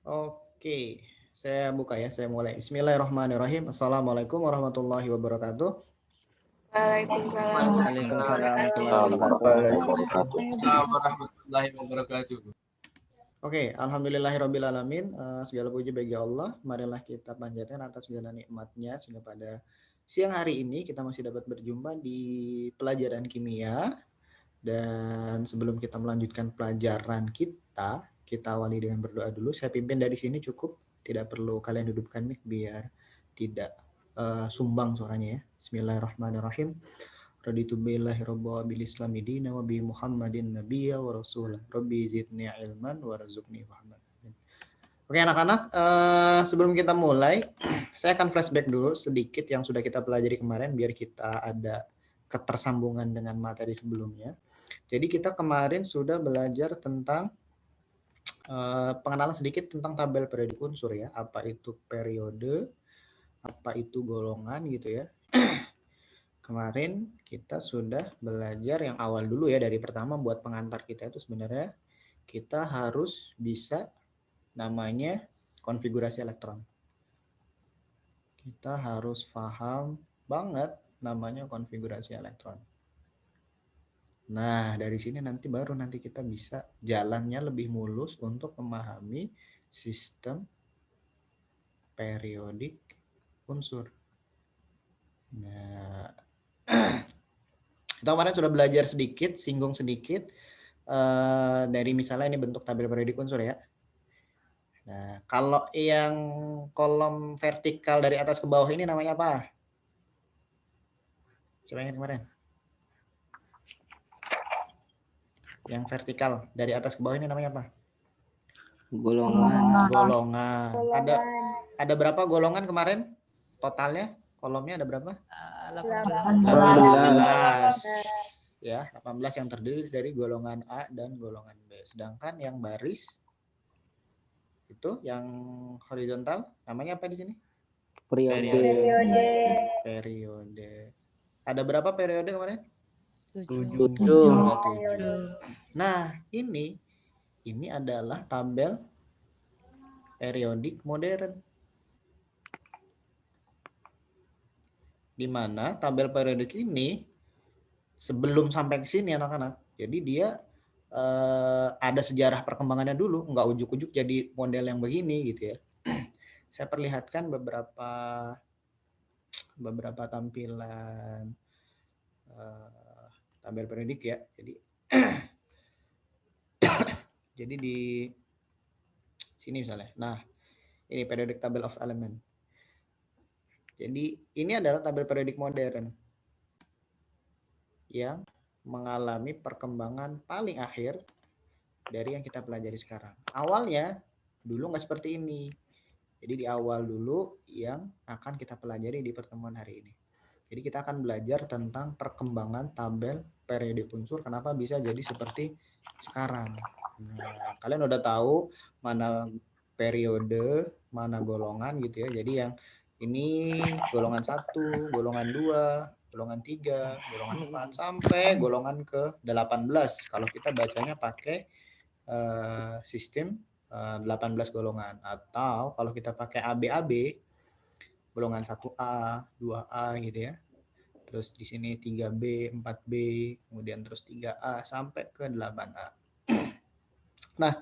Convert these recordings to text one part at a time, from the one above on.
Oke, saya buka ya, saya mulai. Bismillahirrahmanirrahim. Assalamualaikum warahmatullahi wabarakatuh. Waalaikumsalam Waalaikumsalam warahmatullahi wabarakatuh. warahmatullahi wabarakatuh. Oke, alhamdulillahirrabbilalamin. Segala puji bagi Allah. Marilah kita panjatkan atas segala nikmatnya sehingga pada siang hari ini kita masih dapat berjumpa di pelajaran kimia. Dan sebelum kita melanjutkan pelajaran kita awali dengan berdoa dulu. Saya pimpin dari sini cukup, tidak perlu kalian hidupkan mic biar tidak sumbang suaranya ya. Bismillahirrahmanirrahim. Raditu billahi rabba bil islami dina wa bi Muhammadin nabiyya wa rasulah. Rabbi zidni ilman warzuqni fahman. Oke anak-anak, sebelum kita mulai, saya akan flashback dulu sedikit yang sudah kita pelajari kemarin biar kita ada ketersambungan dengan materi sebelumnya. Jadi kita kemarin sudah belajar tentang pengenalan sedikit tentang tabel periodik unsur ya, apa itu periode, apa itu golongan gitu ya. Kemarin kita sudah belajar yang awal dulu ya, dari pertama buat pengantar kita itu sebenarnya kita harus bisa namanya konfigurasi elektron. Kita harus paham banget namanya konfigurasi elektron. Nah, dari sini nanti kita bisa jalannya lebih mulus untuk memahami sistem periodik unsur. Nah, kita kemarin sudah belajar sedikit, singgung sedikit dari misalnya ini bentuk tabel periodik unsur ya. Nah, kalau yang kolom vertikal dari atas ke bawah ini namanya apa? Coba ingat kemarin. Yang vertikal dari atas ke bawah ini namanya apa? Golongan. Ada berapa golongan kemarin? Totalnya kolomnya ada berapa? 18. Ya, 18 yang terdiri dari golongan A dan golongan B. Sedangkan yang baris itu yang horizontal namanya apa di sini? Periode. Ada berapa periode kemarin? 7. Nah, ini adalah tabel periodik modern. Di mana tabel periodik ini sebelum sampai ke sini anak-anak. Jadi dia ada sejarah perkembangannya dulu, nggak ujuk-ujuk jadi model yang begini gitu ya. Saya perlihatkan beberapa tampilan tabel periodik ya. Jadi di sini misalnya. Nah, ini periodic table of element. Jadi ini adalah tabel periodik modern yang mengalami perkembangan paling akhir dari yang kita pelajari sekarang. Awalnya dulu nggak seperti ini. Jadi di awal dulu yang akan kita pelajari di pertemuan hari ini. Jadi kita akan belajar tentang perkembangan tabel periodik unsur, kenapa bisa jadi seperti sekarang. Nah, kalian udah tahu mana periode, mana golongan gitu ya. Jadi yang ini golongan 1, golongan 2, golongan 3, golongan 4 sampai golongan ke 18 kalau kita bacanya pakai sistem 18 golongan, atau kalau kita pakai ABAB golongan 1A, 2A gitu ya. Terus di sini 3B, 4B, kemudian terus 3A sampai ke 8A. Nah,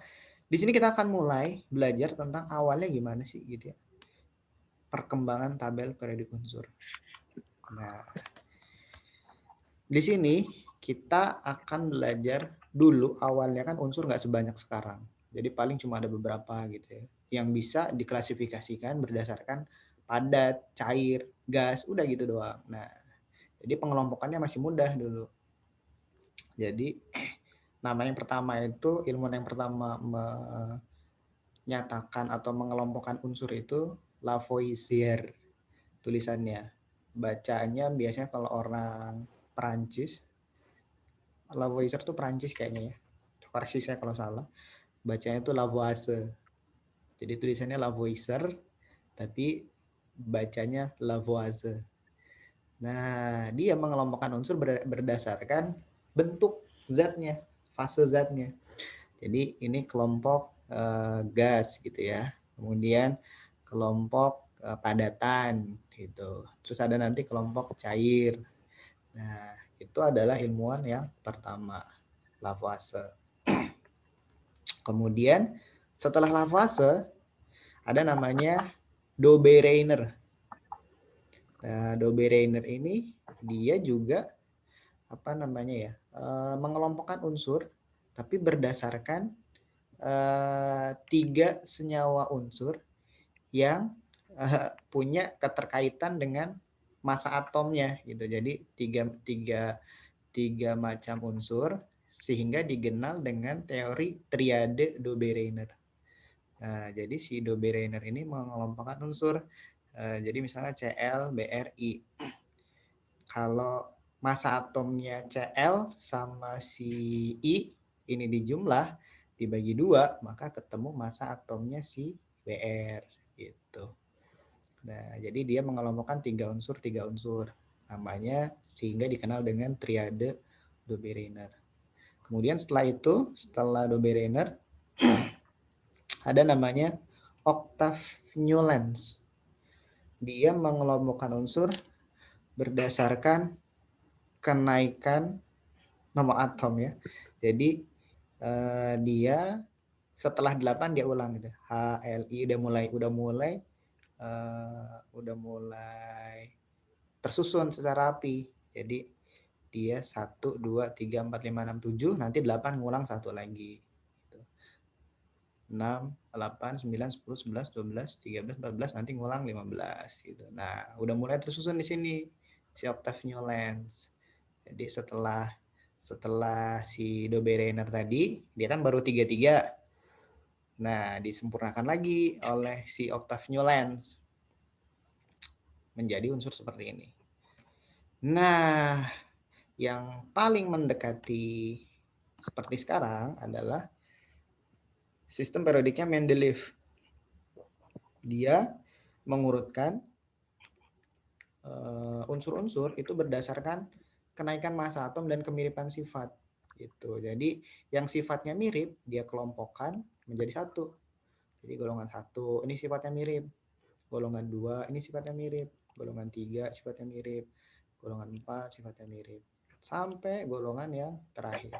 di sini kita akan mulai belajar tentang awalnya gimana sih gitu ya. Perkembangan tabel periodik unsur. Nah, di sini kita akan belajar dulu awalnya kan unsur nggak sebanyak sekarang. Jadi paling cuma ada beberapa gitu ya. Yang bisa diklasifikasikan berdasarkan padat, cair, gas, udah gitu doang. Nah, jadi pengelompokannya masih mudah dulu. Jadi nama yang pertama itu, ilmuwan yang pertama menyatakan atau mengelompokkan unsur itu Lavoisier tulisannya. Bacaannya biasanya kalau orang Perancis, Lavoisier tuh Perancis kayaknya ya. Koreksi saya kalau salah. Bacanya itu Lavoisier. Jadi tulisannya Lavoisier, tapi bacanya Lavoisier. Nah, dia mengelompokkan unsur berdasarkan bentuk zatnya, fase zatnya. Jadi ini kelompok gas gitu ya. Kemudian kelompok padatan gitu. Terus ada nanti kelompok cair. Nah, itu adalah ilmuwan yang pertama, Lavoisier. Kemudian setelah Lavoisier ada namanya Dobereiner. Nah, Dobereiner ini dia juga apa namanya ya, mengelompokkan unsur tapi berdasarkan 3 senyawa unsur yang punya keterkaitan dengan massa atomnya gitu. Jadi tiga macam unsur sehingga dikenal dengan teori triade Dobereiner. Nah, jadi si Dobereiner ini mengelompokkan unsur. Jadi misalnya Cl, Br, I. Kalau massa atomnya Cl sama si I ini dijumlah dibagi 2, maka ketemu massa atomnya si Br gitu. Nah, jadi dia mengelompokkan 3 unsur. Namanya sehingga dikenal dengan triade Dobereiner. Kemudian setelah Dobereiner ada namanya Octave Newlands. Dia mengelompokkan unsur berdasarkan kenaikan nomor atom ya. Jadi dia setelah 8 dia ulang gitu. HLI udah mulai tersusun secara rapi. Jadi dia 1 2 3 4 5 6 7 nanti 8 ngulang satu lagi. 6, 8, 9, 10, 11, 12, 13, 14 nanti ngulang 15 gitu. Nah, udah mulai tersusun di sini si Octave Newlands. Jadi setelah si Dobereiner tadi, dia kan baru 33. Nah, disempurnakan lagi oleh si Octave Newlands menjadi unsur seperti ini. Nah, yang paling mendekati seperti sekarang adalah sistem periodiknya Mendeleev. Dia mengurutkan unsur-unsur itu berdasarkan kenaikan massa atom dan kemiripan sifat gitu. Jadi yang sifatnya mirip dia kelompokkan menjadi satu. Jadi golongan 1 ini sifatnya mirip, golongan 2 ini sifatnya mirip, golongan 3 sifatnya mirip, golongan 4 sifatnya mirip, sampai golongan yang terakhir.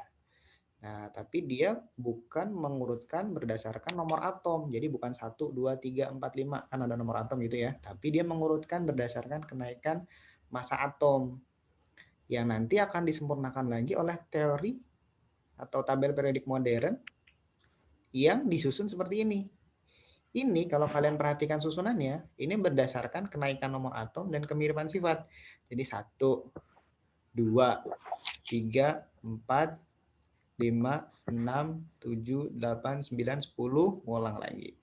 Nah, tapi dia bukan mengurutkan berdasarkan nomor atom. Jadi bukan 1, 2, 3, 4, 5. Kan ada nomor atom gitu ya. Tapi dia mengurutkan berdasarkan kenaikan massa atom. Yang nanti akan disempurnakan lagi oleh teori atau tabel periodik modern yang disusun seperti ini. Ini kalau kalian perhatikan susunannya, ini berdasarkan kenaikan nomor atom dan kemiripan sifat. Jadi 1, 2, 3, 4, 5, 6, 7, 8, 9, 10, ngulang lagi.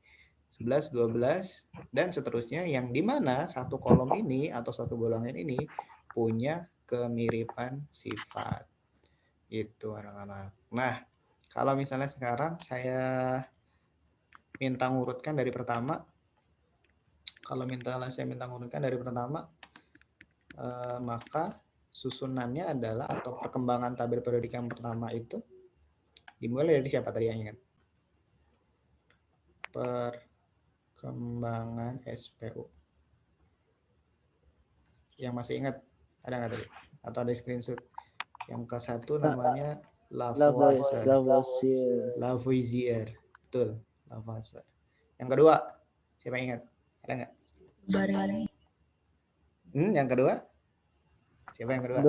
11, 12, dan seterusnya yang dimana satu kolom ini atau satu golongan ini punya kemiripan sifat. Itu anak-anak. Nah, kalau misalnya sekarang saya minta ngurutkan dari pertama, maka susunannya adalah atau perkembangan tabel periodik yang pertama itu dimulai dari siapa tadi yang ingat? Perkembangan SPU. Yang masih ingat? Ada nggak tadi? Atau ada screenshot? Yang ke satu namanya Lavoisier. Betul, Lavoisier. Yang kedua, siapa ingat? Ada nggak? Yang kedua? Siapa yang kedua?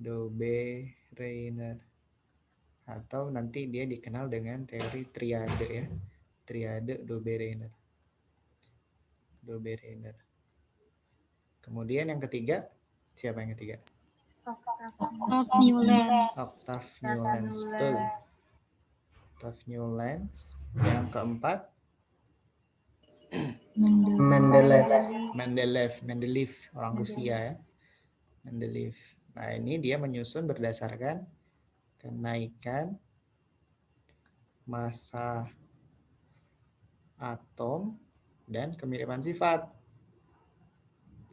Dobereiner. Atau nanti dia dikenal dengan teori triade ya. Triade Dobereiner. Kemudian yang ketiga, siapa yang ketiga? Octave Newlands. Octave Newlands, betul. Octave Newlands. Yang keempat, Mendeleev, orang Rusia ya. Mendeleev. Nah, ini dia menyusun berdasarkan kenaikan massa atom dan kemiripan sifat.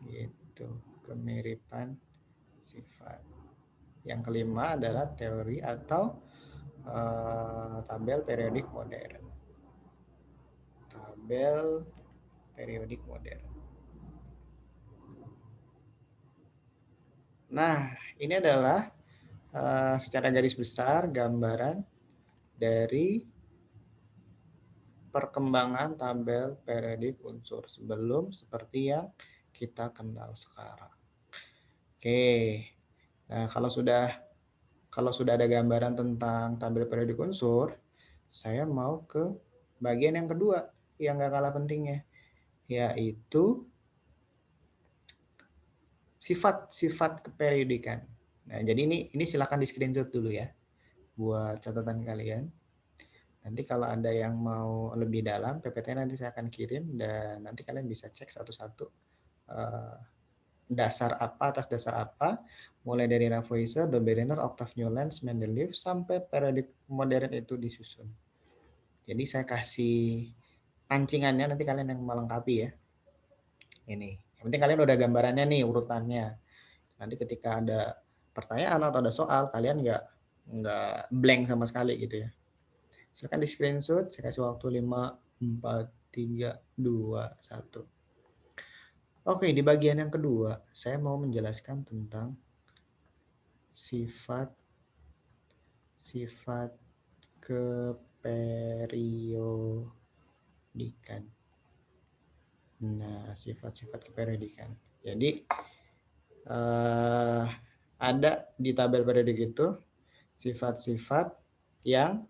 Gitu, kemiripan sifat. Yang kelima adalah teori atau tabel periodik modern. Tabel periodik modern. Nah, ini adalah secara garis besar gambaran dari perkembangan tabel periodik unsur sebelum seperti yang kita kenal sekarang. Oke. Nah, kalau sudah ada gambaran tentang tabel periodik unsur, saya mau ke bagian yang kedua yang gak kalah pentingnya, yaitu sifat-sifat keperiodikan. Nah, jadi ini silakan di screenshot dulu ya buat catatan kalian. Nanti kalau ada yang mau lebih dalam, PPT nanti saya akan kirim dan nanti kalian bisa cek satu-satu dasar apa atas dasar apa, mulai dari Lavoisier, de Beriner, Octave Newlands, Mendeleev sampai periodik modern itu disusun. Jadi saya kasih pancingannya, nanti kalian yang melengkapi ya. Ini, yang penting kalian udah gambarannya nih urutannya. Nanti ketika ada pertanyaan atau ada soal, kalian nggak blank sama sekali gitu ya. Silakan di screenshot, saya kasih waktu 5, 4, 3, 2, 1. Oke, di bagian yang kedua, saya mau menjelaskan tentang sifat keperiodikan. Nah, sifat-sifat keperiodikan. Jadi, ada di tabel periodik itu sifat-sifat yang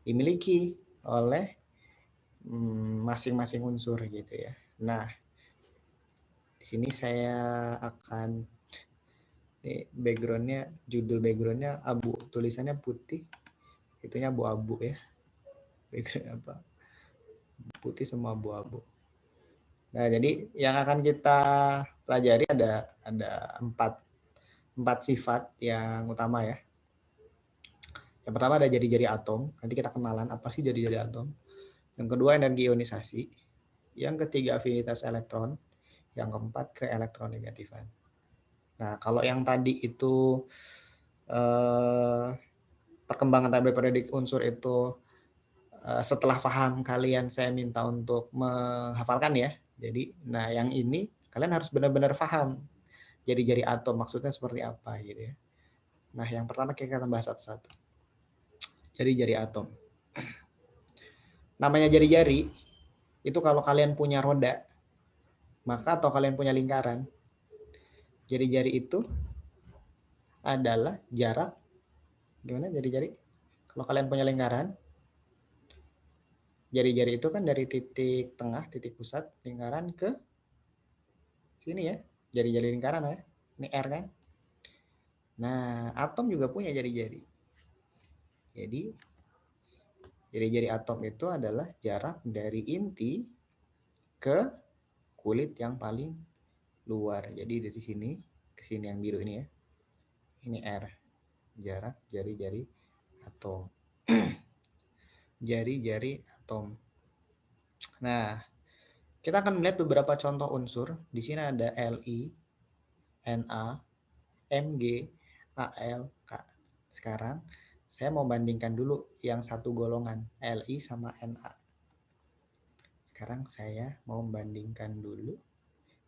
dimiliki oleh masing-masing unsur gitu ya. Nah, di sini saya akan backgroundnya, judul backgroundnya abu, tulisannya putih, itunya abu-abu ya. Background apa? Putih sama abu-abu. Nah, jadi yang akan kita pelajari ada empat sifat yang utama ya. Yang pertama ada jari-jari atom. Nanti kita kenalan apa sih jari-jari atom. Yang kedua energi ionisasi. Yang ketiga afinitas elektron. Yang keempat keelektronegatifan. Nah, kalau yang tadi itu perkembangan tabel periodik unsur itu setelah paham kalian saya minta untuk menghafalkan ya. Jadi, nah yang ini kalian harus benar-benar paham jari-jari atom maksudnya seperti apa gitu ya. Nah, yang pertama kita bahas satu-satu. Jari-jari atom. Namanya jari-jari itu kalau kalian punya roda, maka atau kalian punya lingkaran, jari-jari itu adalah jarak. Gimana jari-jari? Kalau kalian punya lingkaran, jari-jari itu kan dari titik tengah, titik pusat lingkaran ke sini ya. Jari-jari lingkaran ya. Ini R kan? Nah, atom juga punya jari-jari. Jadi, jari-jari atom itu adalah jarak dari inti ke kulit yang paling luar. Jadi dari sini ke sini yang biru ini ya. Ini R. Jarak jari-jari atom. Jari-jari atom. Nah, kita akan melihat beberapa contoh unsur. Di sini ada Li, Na, Mg, Al, K. Sekarang saya mau bandingkan dulu yang satu golongan, Li sama Na. Sekarang saya mau bandingkan dulu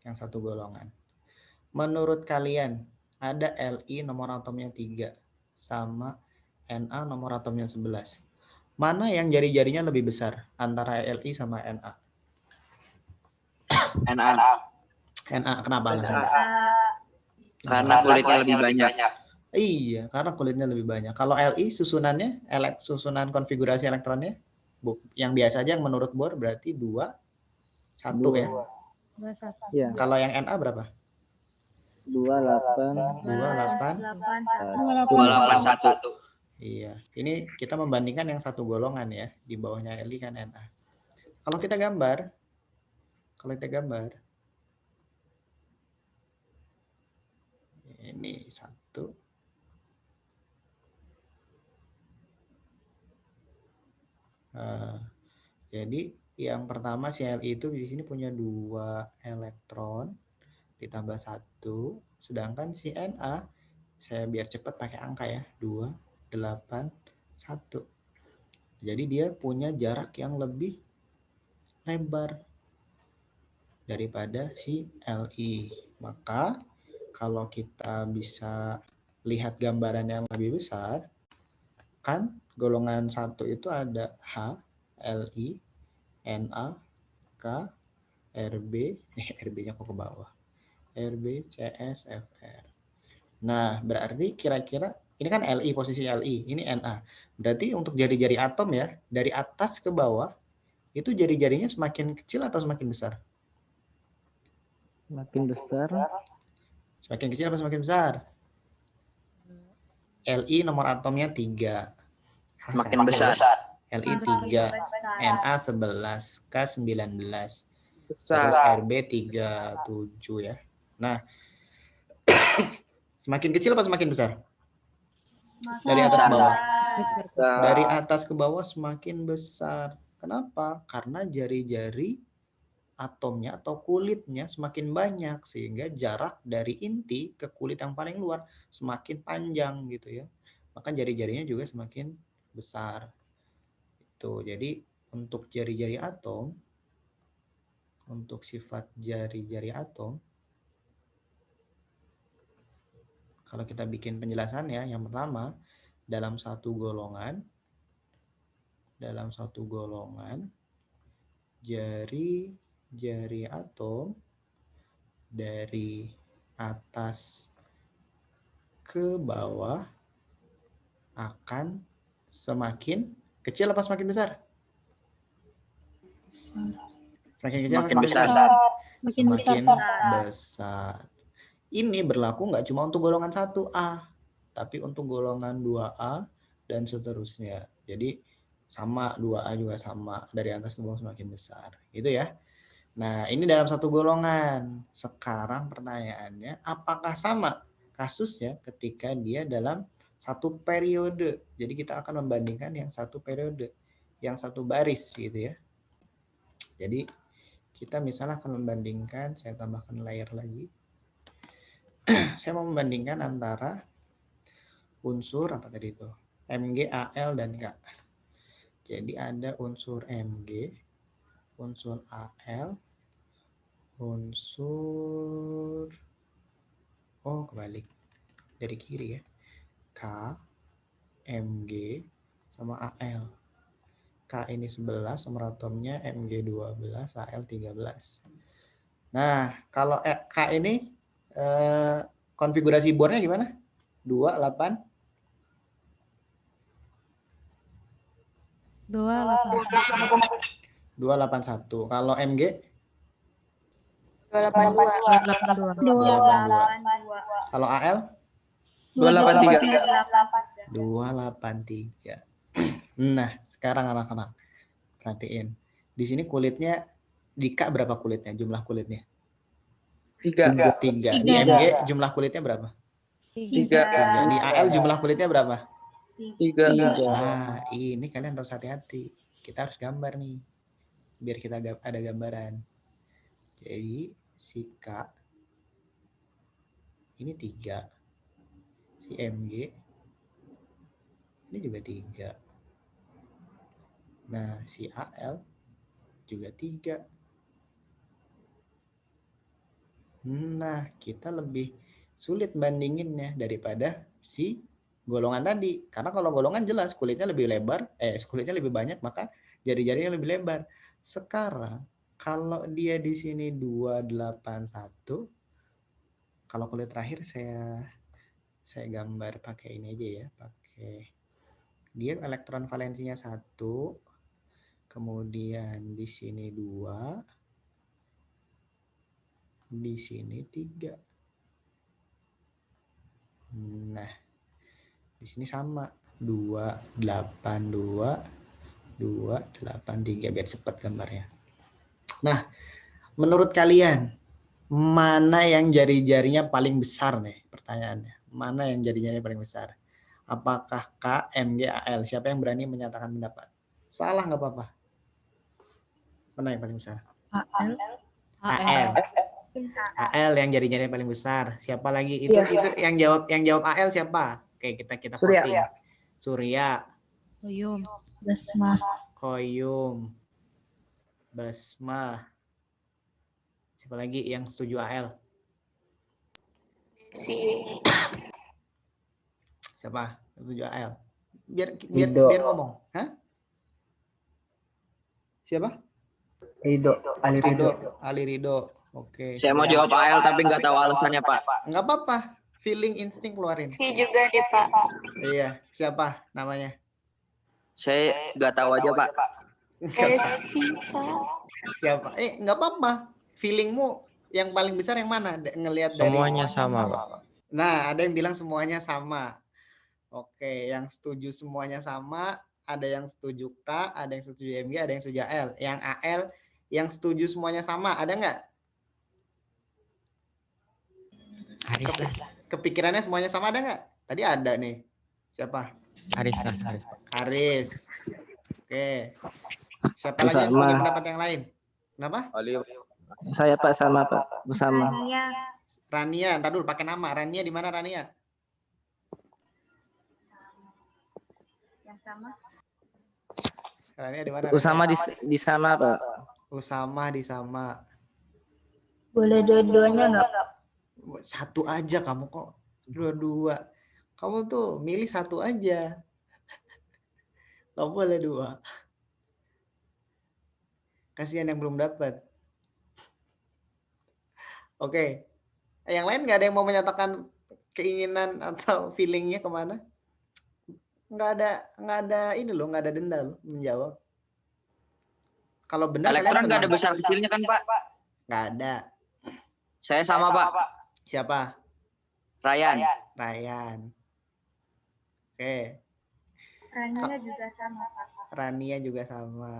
yang satu golongan. Menurut kalian, ada Li nomor atomnya 3 sama Na nomor atomnya 11. Mana yang jari-jarinya lebih besar antara Li sama Na? Na. Na, kenapa alasannya? Karena kulitnya lebih banyak. Iya, karena kulitnya lebih banyak. Kalau Li susunannya, susunan konfigurasi elektronnya, yang biasa aja yang menurut Bohr berarti 2, 1 ya. 21. Ya, Kalau yang Na berapa? 28. 28. 281. Iya, ini kita membandingkan yang satu golongan ya, di bawahnya Li kan Na. Kalau kita gambar, ini 1. Nah, jadi yang pertama si Li itu di sini punya 2 elektron ditambah 1, sedangkan si Na saya biar cepat pakai angka ya, 2, 8, 1. Jadi dia punya jarak yang lebih lebar daripada si Li. Maka kalau kita bisa lihat gambaran yang lebih besar, kan golongan 1 itu ada H, Li, Na, K, RB, RB-nya kok ke bawah. RB, CS, FR. Nah, berarti kira-kira ini kan Li, posisi Li, ini Na. Berarti untuk jari-jari atom ya, dari atas ke bawah, itu jari-jarinya semakin kecil atau semakin besar? Semakin besar. Semakin kecil atau semakin besar? Li nomor atomnya 3. Semakin besar. Li 3, Na 11, K 19. Besar. Terus RB 37 ya. Nah, semakin kecil apa semakin besar? Dari atas ke bawah. Dari atas ke bawah semakin besar. Kenapa? Karena jari-jari atomnya atau kulitnya semakin banyak sehingga jarak dari inti ke kulit yang paling luar semakin panjang gitu ya. Maka jari-jarinya juga semakin besar. Itu. Jadi untuk jari-jari atom, untuk sifat jari-jari atom, kalau kita bikin penjelasannya, yang pertama dalam satu golongan jari-jari atom dari atas ke bawah akan semakin kecil apa semakin besar? Semakin kecil Semakin apa besar. Semakin besar. Ini berlaku nggak cuma untuk golongan 1A, tapi untuk golongan 2A dan seterusnya. Jadi sama 2A juga sama, dari atas ke bawah semakin besar. Gitu ya. Nah, ini dalam satu golongan. Sekarang pertanyaannya, apakah sama kasusnya ketika dia dalam satu periode? Jadi kita akan membandingkan yang satu periode, yang satu baris gitu ya. Jadi kita misalnya akan membandingkan, saya tambahkan layer lagi. Saya mau membandingkan antara unsur apa tadi itu? Mg, Al, dan K. Jadi ada unsur Mg, unsur Al, unsur kebalik dari kiri ya. K, Mg, sama Al. K ini 11, nomor atomnya Mg 12, Al 13. Nah, kalau K ini konfigurasi bornya gimana? 281. Kalau Mg 282. Kalau Al 283. 283. Nah, sekarang anak-anak perhatiin. Di sini kulitnya di K berapa kulitnya? Jumlah kulitnya? 3. 3. Di Mg jumlah kulitnya berapa? 3. Di Al jumlah kulitnya berapa? 3. Ah, ini kalian harus hati-hati. Kita harus gambar nih. Biar kita ada gambaran. Jadi si K ini 3. Si Mg ini juga 3. Nah, si Al juga 3. Nah, kita lebih sulit bandinginnya daripada si golongan tadi. Karena kalau golongan jelas kulitnya lebih lebar, kulitnya lebih banyak, maka jari-jarinya lebih lebar. Sekarang kalau dia di sini 281, kalau kulit terakhir saya gambar pakai ini aja ya, pakai dia elektron valensinya 1, kemudian di sini 2, di sini 3. Nah, di sini sama 282, 283 biar cepat gambarnya. Nah, menurut kalian mana yang jari-jarinya paling besar nih? Pertanyaannya, mana yang jari-jarinya paling besar? Apakah K, Mg, Al? Siapa yang berani menyatakan pendapat? Salah nggak apa-apa. Mana yang paling besar? Al. Al yang jari-jarinya paling besar. Siapa lagi? Itu yang jawab Al siapa? Oke, kita Surya. voting. Surya. Koyum. Basmah. Koyum. Basmah. Siapa lagi yang setuju AL? Siapa yang setuju AL? Biar ngomong. Hah? Siapa? Rido, Ali Rido. Ali Rido. Oke. Saya mau jawab AL tapi nggak tahu alasannya, Pak. Nggak apa-apa. Feeling insting keluarin. Si juga deh, Pak. Iya. Siapa namanya? Saya nggak tahu aja, Pak. Si, Pak. Siapa? Nggak apa-apa. Feelingmu yang paling besar yang mana? Ngelihat dari Semuanya sama, Pak. Nah, ada yang bilang semuanya sama. Oke, yang setuju semuanya sama, ada yang setuju K, ada yang setuju MG, ada yang setuju AL. Yang AL yang setuju semuanya sama, ada nggak? Haris lah. Kepikirannya semuanya sama, ada nggak? Tadi ada nih. Siapa? Haris lah, Haris, Pak. Haris. Oke. Siapa lagi yang punya pendapat yang lain? Kenapa? Saya Pak sama Pak, bersama. Rania, ntar dulu pakai nama. Rania di mana Rania? Yang sama. Rania di mana? Usama di sana Pak. Usama di sama. Boleh dua-duanya nggak? Satu aja kamu kok. Dua-dua. Kamu tuh milih satu aja. Gak boleh dua. Kasihan yang belum dapat. Oke. Yang lain nggak ada yang mau menyatakan keinginan atau feelingnya kemana? Nggak ada ini loh, nggak ada denda loh menjawab. Kalau benar Elektron nggak ada besar kecilnya kan, Pak? Nggak ada. Saya sama, Pak. Siapa? Ryan. Oke. Rania juga sama, Pak. Rania juga sama.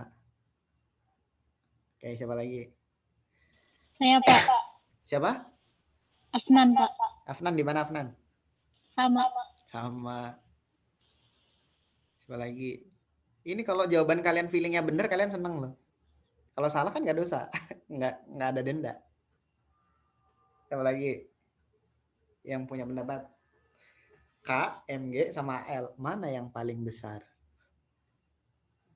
Oke, siapa lagi? Saya, Pak. Siapa? Afnan, Pak. Afnan di mana Afnan? Sama. Siapa lagi? Ini kalau jawaban kalian feelingnya bener, kalian seneng loh. Kalau salah kan nggak dosa, nggak ada denda. Siapa lagi yang punya pendapat? K, MG, sama AL. Mana yang paling besar?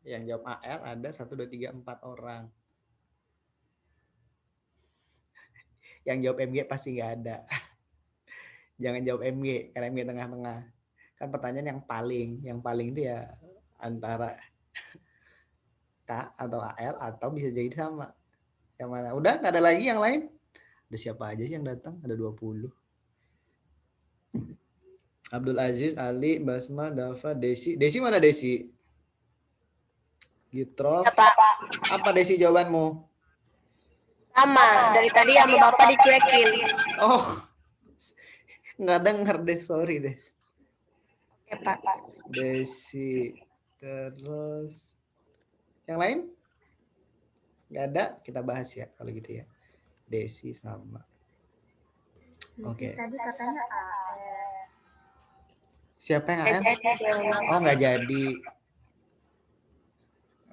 Yang jawab AL ada 1, 2, 3, 4 orang. Yang jawab MG pasti nggak ada. Jangan jawab MG, karena MG tengah-tengah. Kan pertanyaan yang paling itu ya antara K atau AL atau bisa jadi sama. Yang mana? Udah nggak ada lagi yang lain? Ada siapa aja sih yang datang? Ada 20. Abdul Aziz, Ali, Basma, Dava, Desi. Desi mana Desi? Gitrof. Apa Desi jawabanmu? Sama, dari tadi sama Bapak dicuekin. Oh, nggak denger Des, sorry Des. Oke, Pak. Desi, terus yang lain? Nggak ada, kita bahas ya kalau gitu ya. Desi sama. Oke. Tadi katanya Siapa yang AL? Oh, nggak jadi.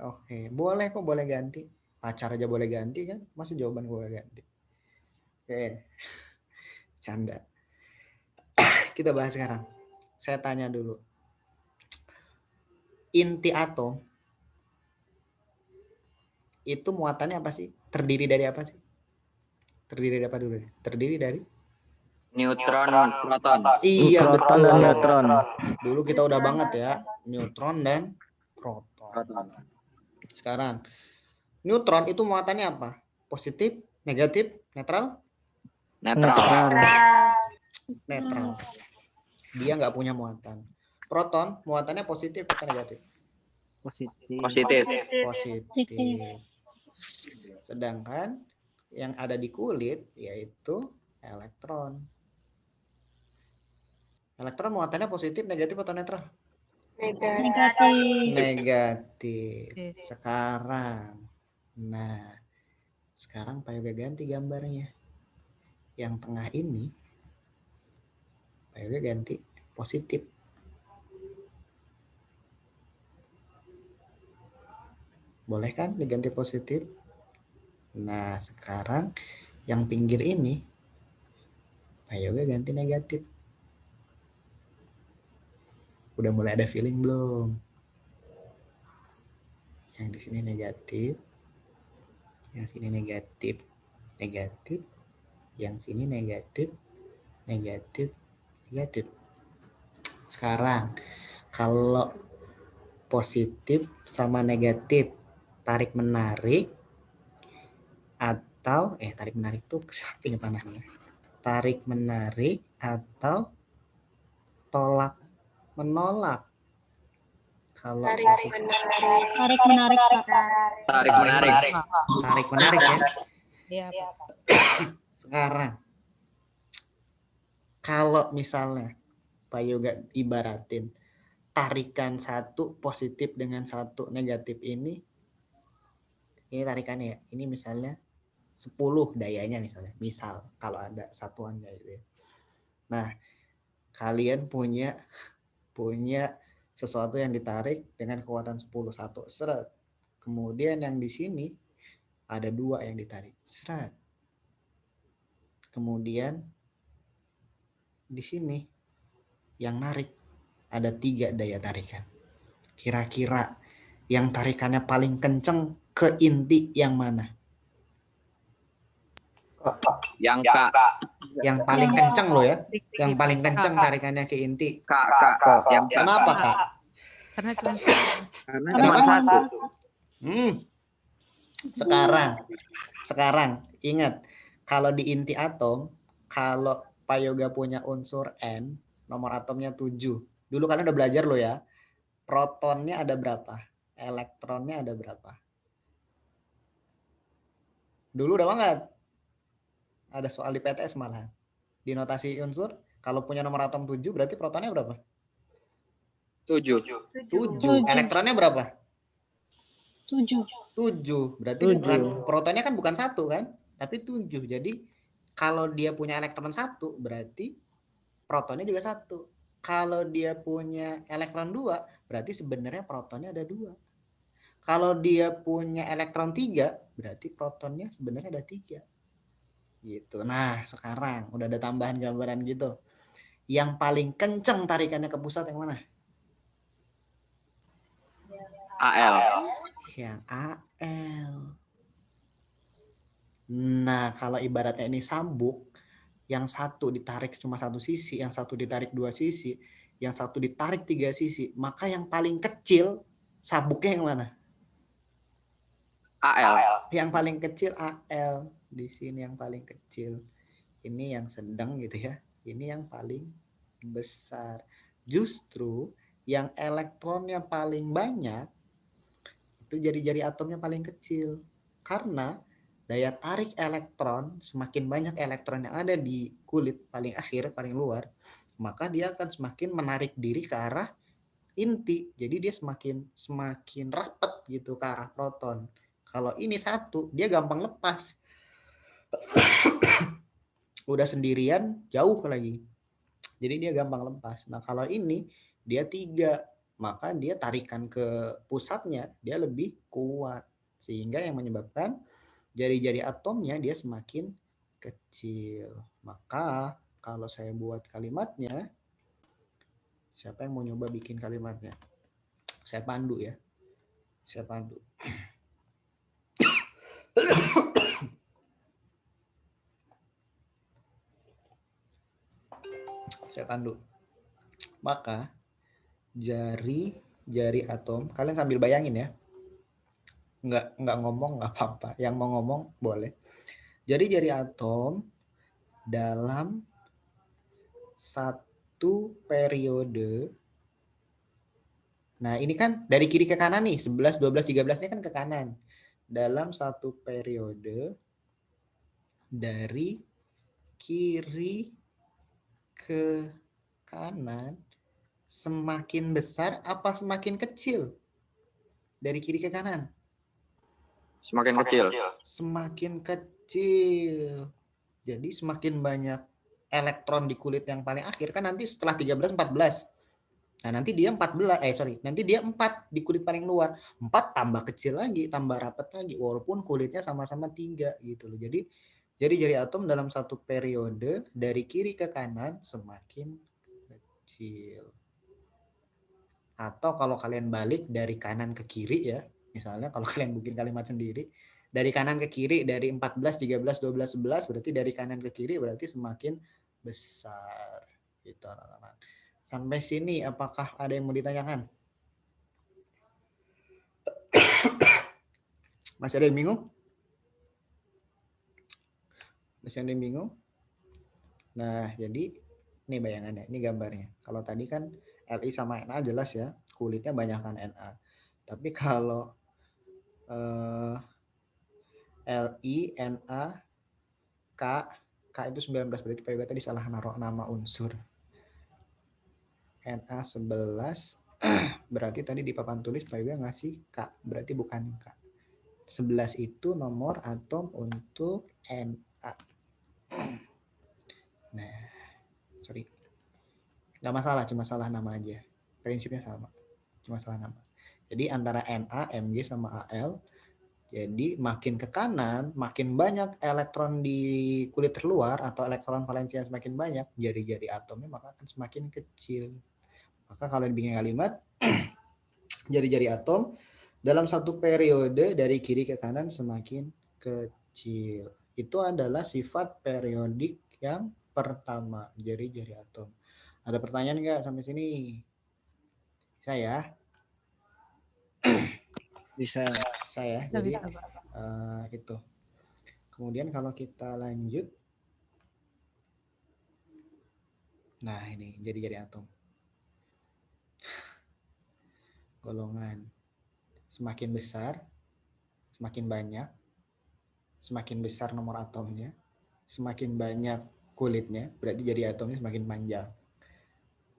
Oke, boleh kok, boleh ganti. Pacar aja boleh ganti kan? Masuk jawaban gue boleh ganti. Oke. Canda. Kita bahas sekarang. Saya tanya dulu. Inti atom itu muatannya apa sih? Terdiri dari apa sih? Terdiri dari apa dulu? Terdiri dari Neutron, proton. Iya, Proton betul. dan neutron. Dulu kita udah banget ya, neutron dan proton. Sekarang neutron itu muatannya apa? Positif, negatif, netral? Netral. Netral. Dia nggak punya muatan. Proton muatannya positif atau negatif? Positif. Positif. Sedangkan yang ada di kulit yaitu elektron. Elektron muatannya positif, negatif atau netral? Negatif. Sekarang. Nah, sekarang Pak Yoga ganti gambarnya. Yang tengah ini Pak Yoga ganti positif. Boleh kan diganti positif? Nah, sekarang yang pinggir ini Pak Yoga ganti negatif. Udah mulai ada feeling belum? Yang di sini negatif. Yang sini negatif. Negatif. Yang sini negatif. Negatif. Negatif. Sekarang kalau positif sama negatif tarik menarik atau tarik menarik tuh ke samping panahnya. Tarik menarik atau tolak menolak. Kalau Tarik positif. menarik. Tarik menarik Pak. Tarik menarik. Tarik menarik ya. Iya, Pak. Sekarang kalau misalnya Pak Yoga ibaratin tarikan satu positif dengan satu negatif ini tarikannya ya. Ini misalnya 10 dayanya misalnya. Misal kalau ada satuannya gitu ya. Nah, kalian punya sesuatu yang ditarik dengan kekuatan 10 satu seret. Kemudian yang di sini ada 2 yang ditarik. Seret. Kemudian di sini yang narik ada 3 daya tarikan. Kira-kira yang tarikannya paling kenceng ke inti yang mana? Yang Kak. Yang paling kenceng loh ya. Yang paling kenceng tarikannya ke inti. Kak. Yang Kak. Kenapa Kak? Karena cuma satu. Karena Kenapa? cuma satu. Sekarang ingat kalau di inti atom, kalau Pak Yoga punya unsur N, nomor atomnya 7. Dulu kalian udah belajar loh ya. Protonnya ada berapa? Elektronnya ada berapa? Dulu udah banget. Ada soal di PTS malah. Di notasi unsur, kalau punya nomor atom 7 berarti protonnya berapa? 7. 7. Elektronnya berapa? 7. 7. Berarti 7. bukan protonnya kan bukan 1 kan? Tapi 7. Jadi kalau dia punya elektron 1 berarti protonnya juga 1. Kalau dia punya elektron 2 berarti sebenarnya protonnya ada 2. Kalau dia punya elektron 3 berarti protonnya sebenarnya ada 3. Gitu. Nah, sekarang udah ada tambahan gambaran gitu. Yang paling kenceng tarikannya ke pusat yang mana? AL. Yang AL. Nah, kalau ibaratnya ini sabuk, yang satu ditarik cuma satu sisi, yang satu ditarik 2 sisi, yang satu ditarik 3 sisi, maka yang paling kecil sabuknya yang mana? AL. Yang paling kecil AL. Di sini yang paling kecil. Ini yang sedang gitu ya. Ini yang paling besar. Justru yang elektronnya paling banyak itu jari-jari atomnya paling kecil. Karena daya tarik elektron, semakin banyak elektron yang ada di kulit paling akhir, paling luar, maka dia akan semakin menarik diri ke arah inti. Jadi dia semakin rapat gitu ke arah proton. Kalau ini satu, dia gampang lepas. Udah sendirian, jauh lagi. Jadi dia gampang lepas. Nah kalau ini, dia 3. Maka dia tarikan ke pusatnya, dia lebih kuat. Sehingga yang menyebabkan jari-jari atomnya dia semakin kecil. Maka kalau saya buat kalimatnya, siapa yang mau nyoba bikin kalimatnya? Saya pandu ya. Saya pandu. Saya pandu. Maka jari atom, kalian sambil bayangin ya. Enggak ngomong enggak apa-apa. Yang mau ngomong boleh. Jari atom dalam satu periode. Nah, ini kan dari kiri ke kanan nih, 11, 12, 13 ini kan ke kanan. Dalam satu periode dari kiri ke kanan semakin besar apa semakin kecil? Dari kiri ke kanan. Semakin kecil. Semakin kecil. Jadi semakin banyak elektron di kulit yang paling akhir kan nanti setelah 13 14. Nah, nanti dia 14 nanti dia 4 di kulit paling luar. 4 tambah kecil lagi, tambah rapat lagi walaupun kulitnya sama-sama 3 gitu loh. Jadi jari atom dalam satu periode dari kiri ke kanan semakin kecil. Atau kalau kalian balik dari kanan ke kiri ya, Misalnya kalau kalian bikin kalimat sendiri, dari kanan ke kiri, dari 14, 13, 12, 11, berarti dari kanan ke kiri berarti semakin besar. Gitu anak-anak. Sampai sini apakah ada yang mau ditanyakan? Masih ada yang bingung? Masih ada yang bingung? Nah, jadi ini bayangannya, ini gambarnya. Kalau tadi kan Li sama Na jelas ya, kulitnya banyakkan Na. Tapi kalau Li, Na, K itu 19, berarti Pak Yoga tadi salah naruh nama unsur. Na 11, berarti tadi di papan tulis Pak Yoga ngasih K, berarti bukan K. 11 itu nomor atom untuk Na. Nah, sorry. Nggak masalah, cuma salah nama aja. Prinsipnya sama, cuma salah nama. Jadi antara Na, Mg, sama Al, jadi makin ke kanan, makin banyak elektron di kulit terluar atau elektron valensi yang semakin banyak, jari-jari atomnya maka akan semakin kecil. Maka kalau dibikin kalimat, jari-jari atom dalam satu periode dari kiri ke kanan semakin kecil. Itu adalah sifat periodik yang pertama, jari-jari atom. Ada pertanyaan nggak sampai sini? Saya? Bisa. Saya. Bisa, Jadi bisa, Pak. itu. Kemudian kalau kita lanjut, nah ini jari-jari atom. Golongan semakin besar, semakin banyak, semakin besar nomor atomnya, semakin banyak kulitnya, berarti jari atomnya semakin panjang.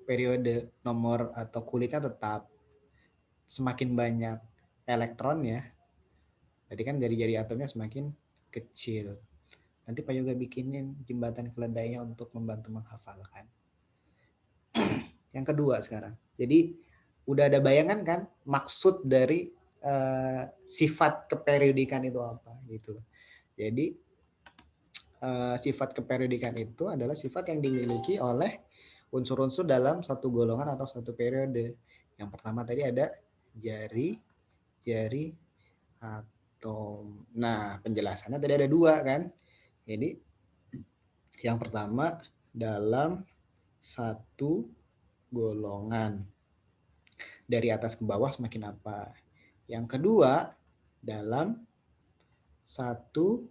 Periode nomor atau kulitnya tetap, semakin banyak elektronnya, berarti kan jari-jari atomnya semakin kecil. Nanti Pak Yoga bikinin jembatan keledainya untuk membantu menghafalkan. Yang kedua sekarang. Jadi udah ada bayangan kan maksud dari sifat keperiodikan itu apa gitu. Jadi sifat keperiodikan itu adalah sifat yang dimiliki oleh unsur-unsur dalam satu golongan atau satu periode. Yang pertama tadi ada jari atom. Nah, penjelasannya tadi ada dua kan. Jadi yang pertama dalam satu golongan. Dari atas ke bawah semakin apa. Yang kedua dalam satu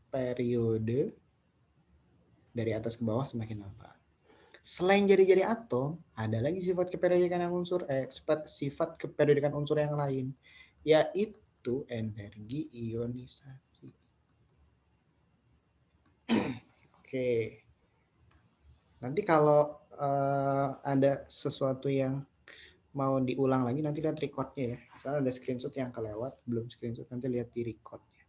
periode dari atas ke bawah semakin apa. Selain jari-jari atom, ada lagi sifat keperiodikan unsur sifat keperiodikan unsur yang lain, yaitu energi ionisasi. Oke. Nanti kalau ada sesuatu yang mau diulang lagi, nanti lihat recordnya ya. Misalnya ada screenshot yang kelewat, belum screenshot, nanti lihat di recordnya.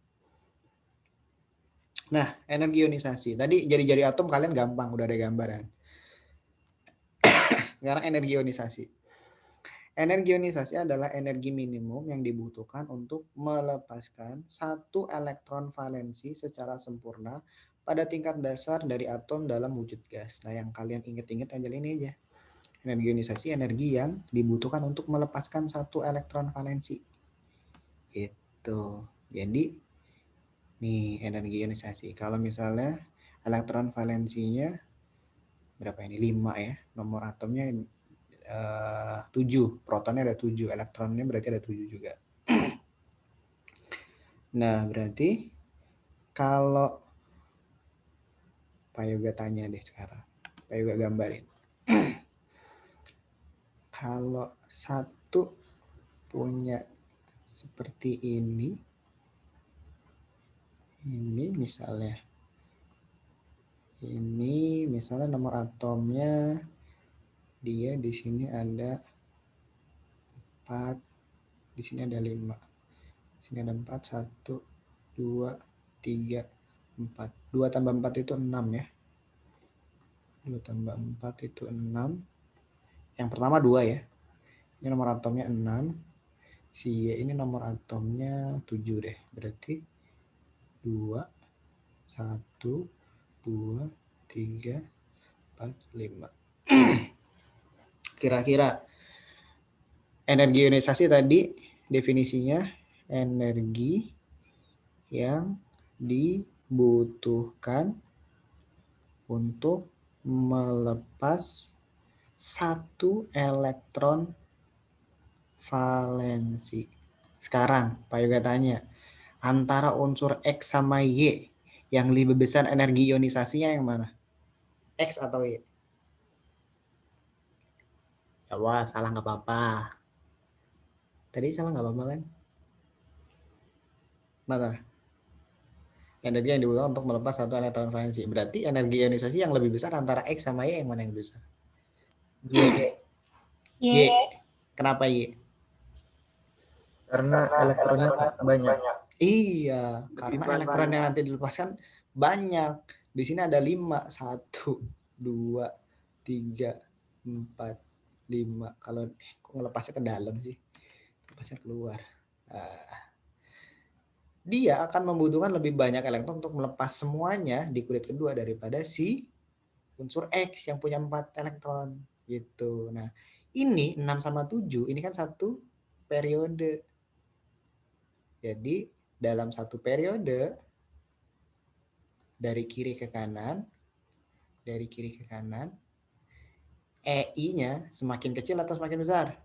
Nah, energi ionisasi. Tadi jari-jari atom kalian gampang, udah ada gambaran. Sekarang energi ionisasi. Energi ionisasi adalah energi minimum yang dibutuhkan untuk melepaskan satu elektron valensi secara sempurna pada tingkat dasar dari atom dalam wujud gas. Nah, yang kalian ingat-ingat aja ini aja. Energi ionisasi energi yang dibutuhkan untuk melepaskan satu elektron valensi. Gitu. Jadi nih energi ionisasi. Kalau misalnya elektron valensinya berapa ini? 5 ya. Nomor atomnya 7, protonnya ada 7, elektronnya berarti ada 7 juga. Nah, berarti kalau Pak Yoga tanya deh sekarang. Pak Yoga gambarin. Kalau satu punya seperti ini misalnya. Ini misalnya nomor atomnya dia di sini ada 4, di sini ada 5. Di sini ada 4, 1, 2, 3, 4. 2 tambah 4 itu 6 ya. 2 tambah 4 itu 6. Yang pertama 2 ya. Ini nomor atomnya 6. Si Y ini nomor atomnya 7 deh. Berarti 2, 1, 2, 3, 4, 5. Kira-kira energi ionisasi tadi definisinya energi yang dibutuhkan untuk melepas satu elektron valensi. Sekarang Pak Yoga tanya, antara unsur X sama Y yang lebih besar energi ionisasinya yang mana? X atau Y? Ya wah, salah nggak apa-apa. Tadi salah nggak apa-apa kan? Mana? Energi yang dibutuhkan untuk melepas satu elektron valensi. Berarti energi ionisasi yang lebih besar antara X sama Y yang mana yang besar? Y. Y. Kenapa Y? Karena elektronnya banyak. Iya, karena elektron yang nanti dilepaskan banyak. Di sini ada 5. 1, 2, 3, 4, 5. Kalau kok ngelepasnya ke dalam sih? Lepasnya keluar. Dia akan membutuhkan lebih banyak elektron untuk melepas semuanya di kulit kedua daripada si unsur X yang punya 4 elektron gitu. Nah, ini 6 sama 7, ini kan satu periode. Jadi, dalam satu periode dari kiri ke kanan, EI-nya semakin kecil atau semakin besar?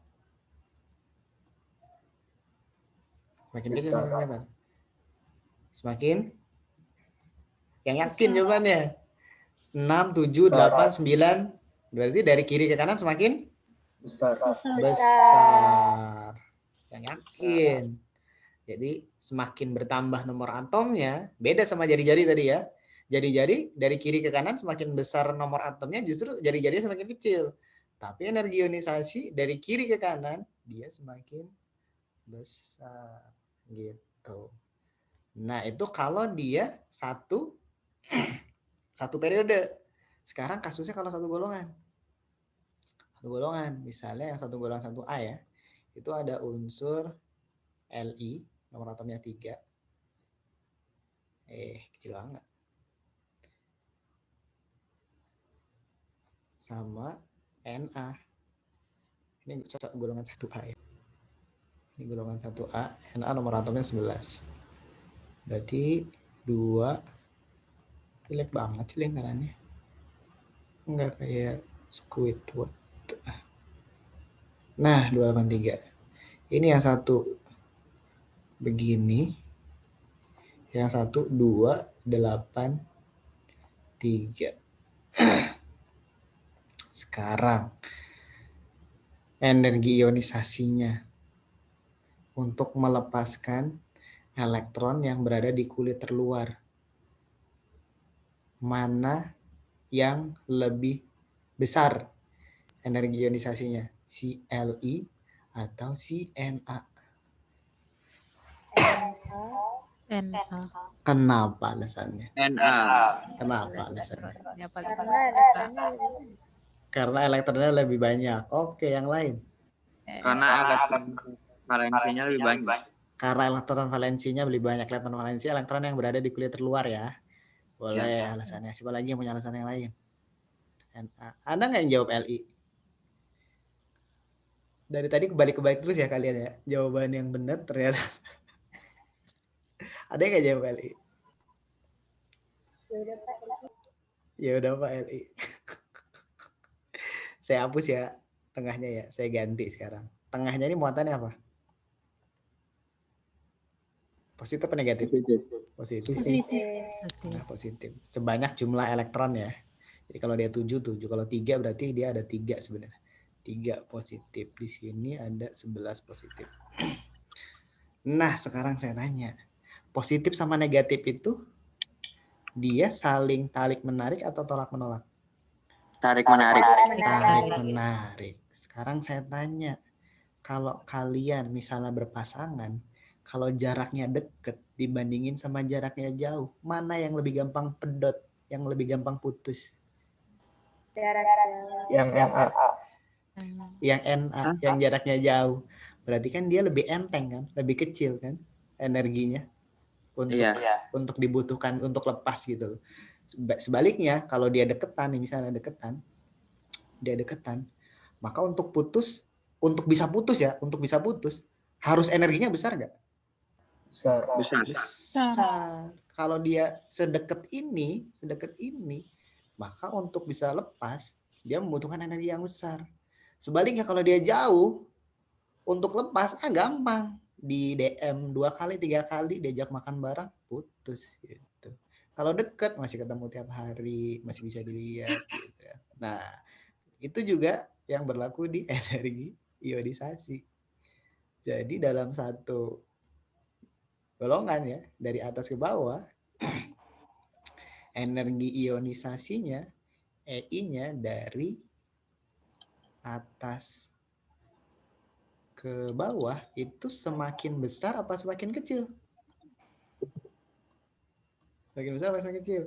Semakin kecil atau semakin besar? Semakin? Yang yakin jawabannya. 6, 7, 8, 9. Berarti dari kiri ke kanan semakin? Besar. Besar. Yang yakin. Jadi semakin bertambah nomor atomnya, beda sama jari-jari tadi ya. Jari-jari dari kiri ke kanan semakin besar nomor atomnya, justru jari-jari semakin kecil. Tapi energi ionisasi dari kiri ke kanan, dia semakin besar. Gitu. Nah, itu kalau dia satu periode. Sekarang kasusnya kalau satu golongan. Satu golongan, misalnya yang satu golongan 1A ya, itu ada unsur Li, nomor atomnya 3. Kecil banget. Sama Na. Ini golongan 1A ya. Ini golongan 1A, Na nomor atomnya 11. Berarti 2. Jelek banget sih lingkarannya. Enggak kayak Squidward. Nah, 283. Ini yang satu begini. Yang satu 2, 8, 3. Sekarang energi ionisasinya untuk melepaskan elektron yang berada di kulit terluar. Mana yang lebih besar energi ionisasinya? Si Li atau si Na? Na. Kenapa alasannya? Na. Kenapa alasannya? Yang paling Karena elektronnya lebih banyak. Oke, yang lain. Karena elektron valensinya lebih banyak. Karena elektron valensinya lebih banyak. Elektron yang berada di kulit terluar ya. Boleh alasannya. Siapa lagi yang punya alasan yang lain? Na. Ada nggak yang jawab Li? Dari tadi kebalik-kebalik terus ya kalian ya. Jawaban yang benar ternyata. Ada yang nggak jawab Li? Ya udah Pak Li. Saya hapus ya tengahnya ya. Saya ganti sekarang. Tengahnya ini muatannya apa? Positif atau negatif? Positif. Nah, positif. Sebanyak jumlah elektron ya. Jadi kalau dia 7, kalau 3 berarti dia ada 3 sebenarnya. 3 positif. Di sini ada 11 positif. Nah, sekarang saya tanya. Positif sama negatif itu dia saling tarik-menarik atau tolak-menolak? Tarik-menarik. Tarik-menarik. Sekarang saya tanya. Kalau kalian misalnya berpasangan, kalau jaraknya deket dibandingin sama jaraknya jauh, mana yang lebih gampang pedot, yang lebih gampang putus? Yang Na. Yang Na, yang jaraknya jauh. Berarti kan dia lebih enteng kan, lebih kecil kan energinya untuk dibutuhkan untuk lepas gitu loh. Sebaliknya kalau dia deketan nih, misalnya dia deketan, maka untuk bisa putus harus energinya besar nggak? Besar. Besar. Besar. Kalau dia sedekat ini, maka untuk bisa lepas, dia membutuhkan energi yang besar. Sebaliknya kalau dia jauh, untuk lepas, gampang. Di DM 2 kali, 3 kali, diajak makan bareng, putus gitu. Kalau deket, masih ketemu tiap hari, masih bisa dilihat gitu ya. Nah, itu juga yang berlaku di energi ionisasi. Jadi dalam satu golongan ya, dari atas ke bawah, energi ionisasinya, EI-nya dari atas ke bawah itu semakin besar apa semakin kecil? Semakin besar apa semakin kecil?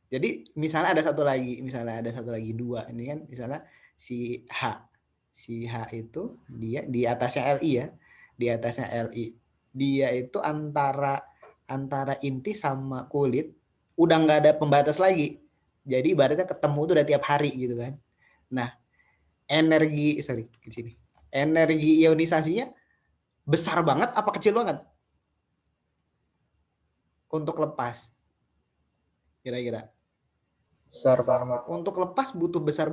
Jadi misalnya ada satu lagi 2. Ini kan misalnya si H. Si H itu dia di atasnya Li ya. Di atasnya Li. Dia itu antara inti sama kulit udah nggak ada pembatas lagi. Jadi ibaratnya ketemu tuh udah tiap hari gitu kan. Nah, energi ionisasinya besar banget apa kecil banget untuk lepas? Kira-kira. Besar banget. Untuk lepas butuh besar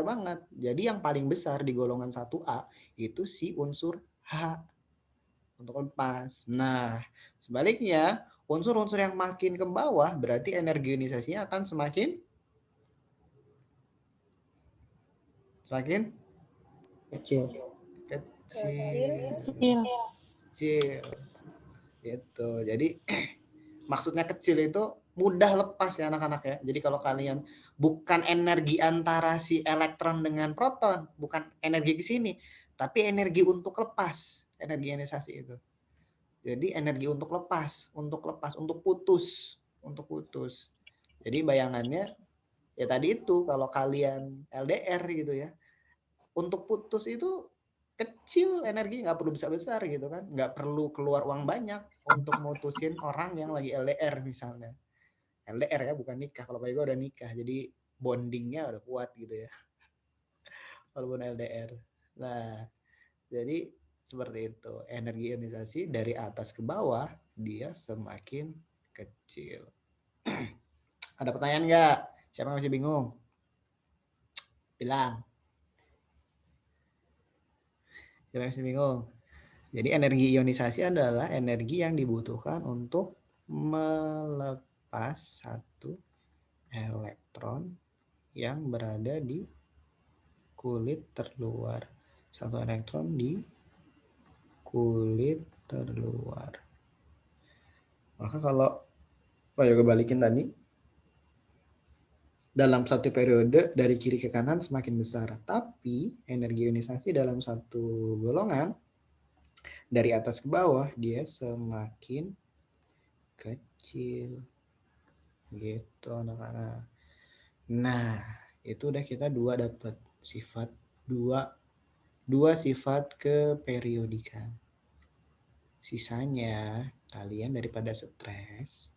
banget. Jadi yang paling besar di golongan 1A itu si unsur H untuk lepas. Nah, sebaliknya unsur-unsur yang makin ke bawah berarti energi ionisasinya akan semakin Kecil. kecil gitu. Jadi maksudnya kecil itu mudah lepas ya anak-anak ya. Jadi kalau kalian bukan energi antara si elektron dengan proton, bukan energi ke sini, tapi energi untuk lepas, energi ionisasi itu. Jadi energi untuk lepas, untuk putus. Jadi bayangannya ya tadi itu kalau kalian LDR gitu ya, untuk putus itu kecil energi, nggak perlu besar-besar gitu kan, nggak perlu keluar uang banyak untuk mutusin orang yang lagi LDR misalnya. LDR ya, bukan nikah. Kalau kayak gue udah nikah, jadi bondingnya udah kuat gitu ya. Walaupun LDR. Nah, jadi seperti itu. Energi ionisasi dari atas ke bawah, dia semakin kecil. Ada pertanyaan nggak? Siapa yang masih bingung? Bilang. Siapa yang masih bingung? Jadi energi ionisasi adalah energi yang dibutuhkan untuk melepas satu elektron yang berada di kulit terluar. Satu elektron di kulit terluar. Maka kalau Yoga balikin tadi, dalam satu periode dari kiri ke kanan semakin besar. Tapi energi ionisasi dalam satu golongan dari atas ke bawah dia semakin kecil. Gitu anak-anak. Nah, itu udah kita dapat sifat dua sifat keperiodikan. Sisanya kalian daripada stres,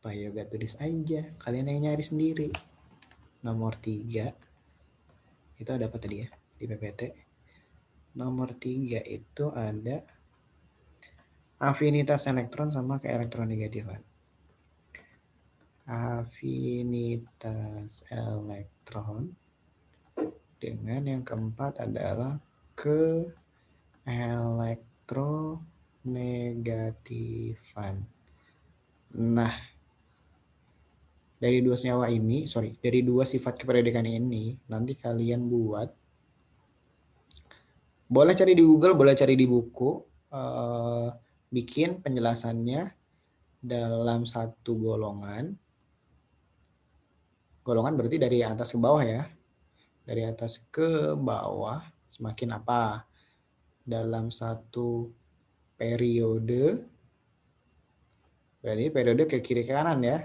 Pak Yoga tulis aja, kalian yang nyari sendiri. Nomor 3 itu ada apa tadi ya di PPT? Nomor 3 itu ada afinitas elektron sama keelektronegatifan. Afinitas elektron dengan yang keempat adalah keelektronegatifan. Nah, dari dua sifat keperiodikan ini nanti kalian buat, boleh cari di Google, boleh cari di buku, bikin penjelasannya dalam satu golongan berarti dari atas ke bawah ya, dari atas ke bawah semakin apa, dalam satu periode berarti periode ke kiri ke kanan ya,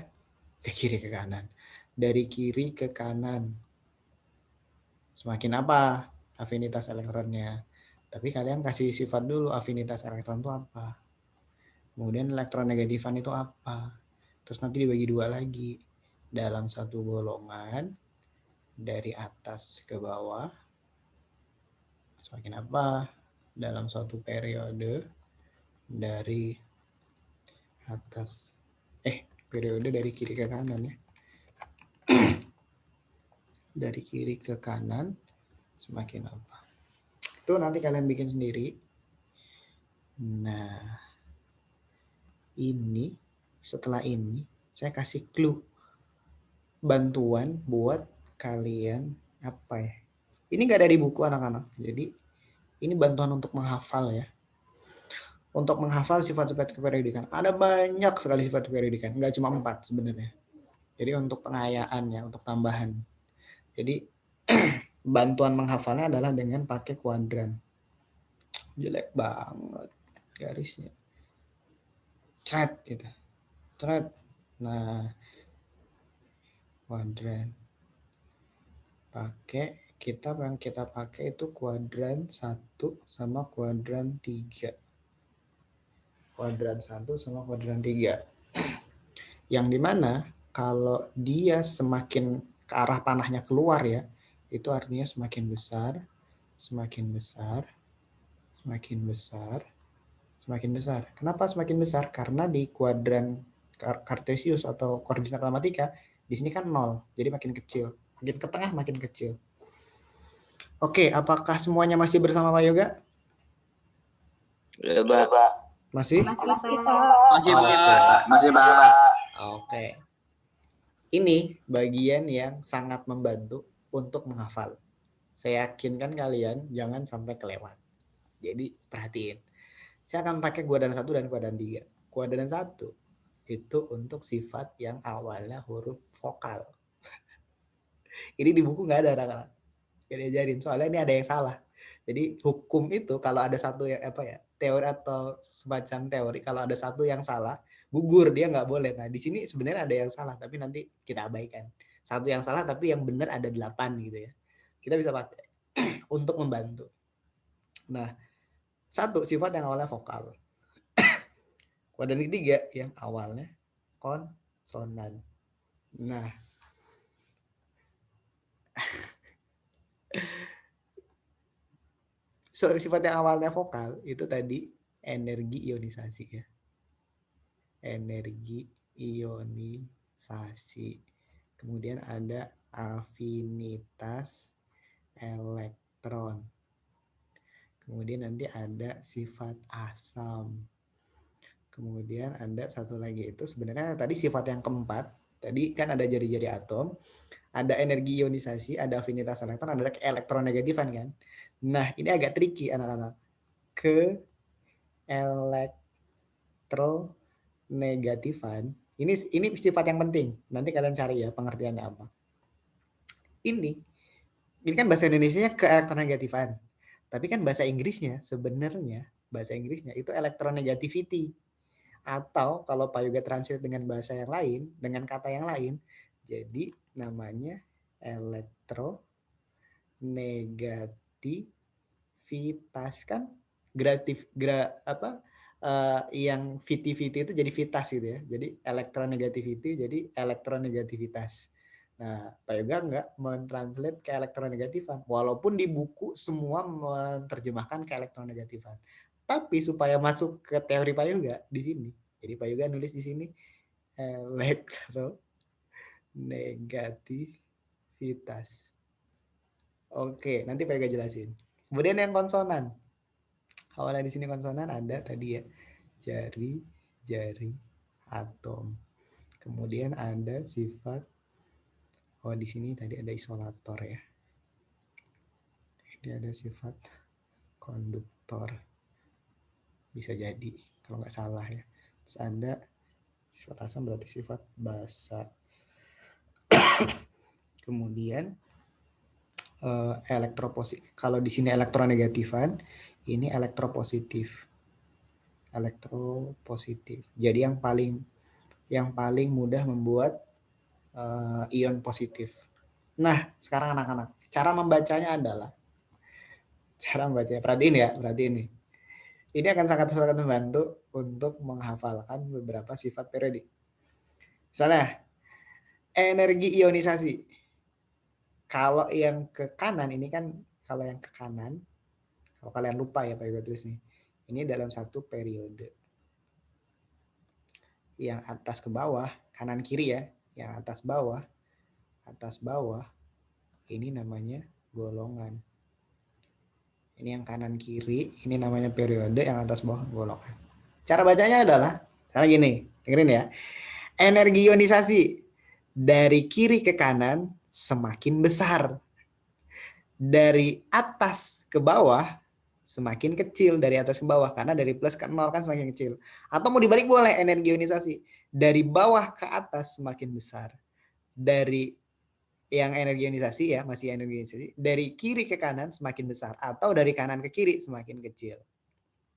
ke kiri ke kanan, dari kiri ke kanan semakin apa afinitas elektronnya. Tapi kalian kasih sifat dulu, afinitas elektron itu apa, kemudian elektronegatifan itu apa, terus nanti dibagi 2 lagi, dalam satu golongan dari atas ke bawah semakin apa, dalam suatu periode dari atas, periode dari kiri ke kanan ya. Dari kiri ke kanan semakin apa? Itu nanti kalian bikin sendiri. Nah, ini setelah ini saya kasih clue bantuan buat kalian apa ya? Ini nggak dari buku anak-anak. Jadi ini bantuan untuk menghafal ya. Untuk menghafal sifat-sifat keperiodikan. Ada banyak sekali sifat keperiodikan. Nggak cuma 4 sebenarnya. Jadi untuk pengayaan ya, untuk tambahan. Jadi bantuan menghafalnya adalah dengan pakai kuadran. Jelek banget garisnya. Thread gitu. Thread. Nah, kuadran. Yang kita pakai itu kuadran 1 sama kuadran 3. Kuadran 1 sama kuadran 3. Yang dimana kalau dia semakin ke arah panahnya keluar ya, itu artinya semakin besar, semakin besar, semakin besar, semakin besar. Kenapa semakin besar? Karena di kuadran Cartesius atau koordinat matematika, di sini kan 0, jadi makin kecil. Makin ke tengah makin kecil. Oke, apakah semuanya masih bersama Pak Yoga? Ya, Pak. Masih? Masih, Oke. Pak. Masih, Pak. Oke. Ini bagian yang sangat membantu untuk menghafal. Saya yakinkan kalian jangan sampai kelewat. Jadi perhatiin. Saya akan pakai kuadran 1 dan kuadran 3. Kuadran 1 itu untuk sifat yang awalnya huruf vokal. Ini di buku nggak ada anak-anak. Nggak diajarin. Soalnya ini ada yang salah. Jadi hukum itu kalau ada satu yang teori atau semacam teori, kalau ada satu yang salah, gugur, dia nggak boleh. Nah di sini sebenarnya ada yang salah, tapi nanti kita abaikan. Satu yang salah tapi yang benar ada 8 gitu ya. Kita bisa pakai untuk membantu. Nah, 1 sifat yang awalnya vokal. Kuadran ketiga yang awalnya konsonan. Nah, sifat yang awalnya vokal itu tadi energi ionisasi ya. Energi ionisasi. Kemudian ada afinitas elektron. Kemudian nanti ada sifat asam. Kemudian ada satu lagi itu sebenarnya tadi sifat yang keempat. Tadi kan ada jari-jari atom, ada energi ionisasi, ada afinitas elektron, ada elektronegatifan kan. Nah, ini agak tricky anak-anak. Ke elektronegatifan. Ini sifat yang penting. Nanti kalian cari ya pengertiannya apa. Ini kan bahasa Indonesianya ke elektronegatifan. Tapi kan bahasa Inggrisnya sebenarnya itu electronegativity. Atau kalau Pak Yoga translate dengan bahasa yang lain, dengan kata yang lain, jadi namanya elektronegativitas kan yang VT itu jadi vitas gitu ya. Jadi elektronegativity jadi elektronegativitas. Nah, Pak Yoga nggak mentranslate ke elektronegatifan. Walaupun di buku semua menerjemahkan ke elektronegatifan. Tapi supaya masuk ke teori Pak Yoga di sini. Jadi Pak Yoga nulis di sini elektronegativitas. Oke, nanti Pak Yoga jelasin. Kemudian yang konsonan. Awalnya di sini konsonan ada tadi ya. Jari atom. Kemudian ada sifat di sini tadi ada isolator ya. Ini ada sifat konduktor. Bisa jadi kalau nggak salah ya. Terus ada sifat asam berarti sifat basa. Kemudian elektropositif. Kalau di sini elektronegatifan, ini elektropositif. Elektropositif. Jadi yang paling mudah membuat ion positif. Nah, sekarang anak-anak, cara membacanya adalah perhatiin nih. Ini akan sangat membantu untuk menghafalkan beberapa sifat periodik. Misalnya, energi ionisasi. Kalau yang ke kanan ini kan, kalau yang ke kanan Kalau kalian lupa ya Pak Ibu tulis nih. Ini dalam satu periode. Yang atas ke bawah, kanan kiri ya. Yang atas bawah, ini namanya golongan. Ini yang kanan kiri, ini namanya periode, yang atas bawah golongan. Cara bacanya adalah, misalnya gini, dengerin ya. Energi ionisasi dari kiri ke kanan semakin besar. Dari atas ke bawah semakin kecil, dari atas ke bawah. Karena dari plus ke nol kan semakin kecil. Atau mau dibalik boleh, energi ionisasi. Dari bawah ke atas semakin besar. Dari yang energi ionisasi ya, masih energi ionisasi. Dari kiri ke kanan semakin besar. Atau dari kanan ke kiri semakin kecil.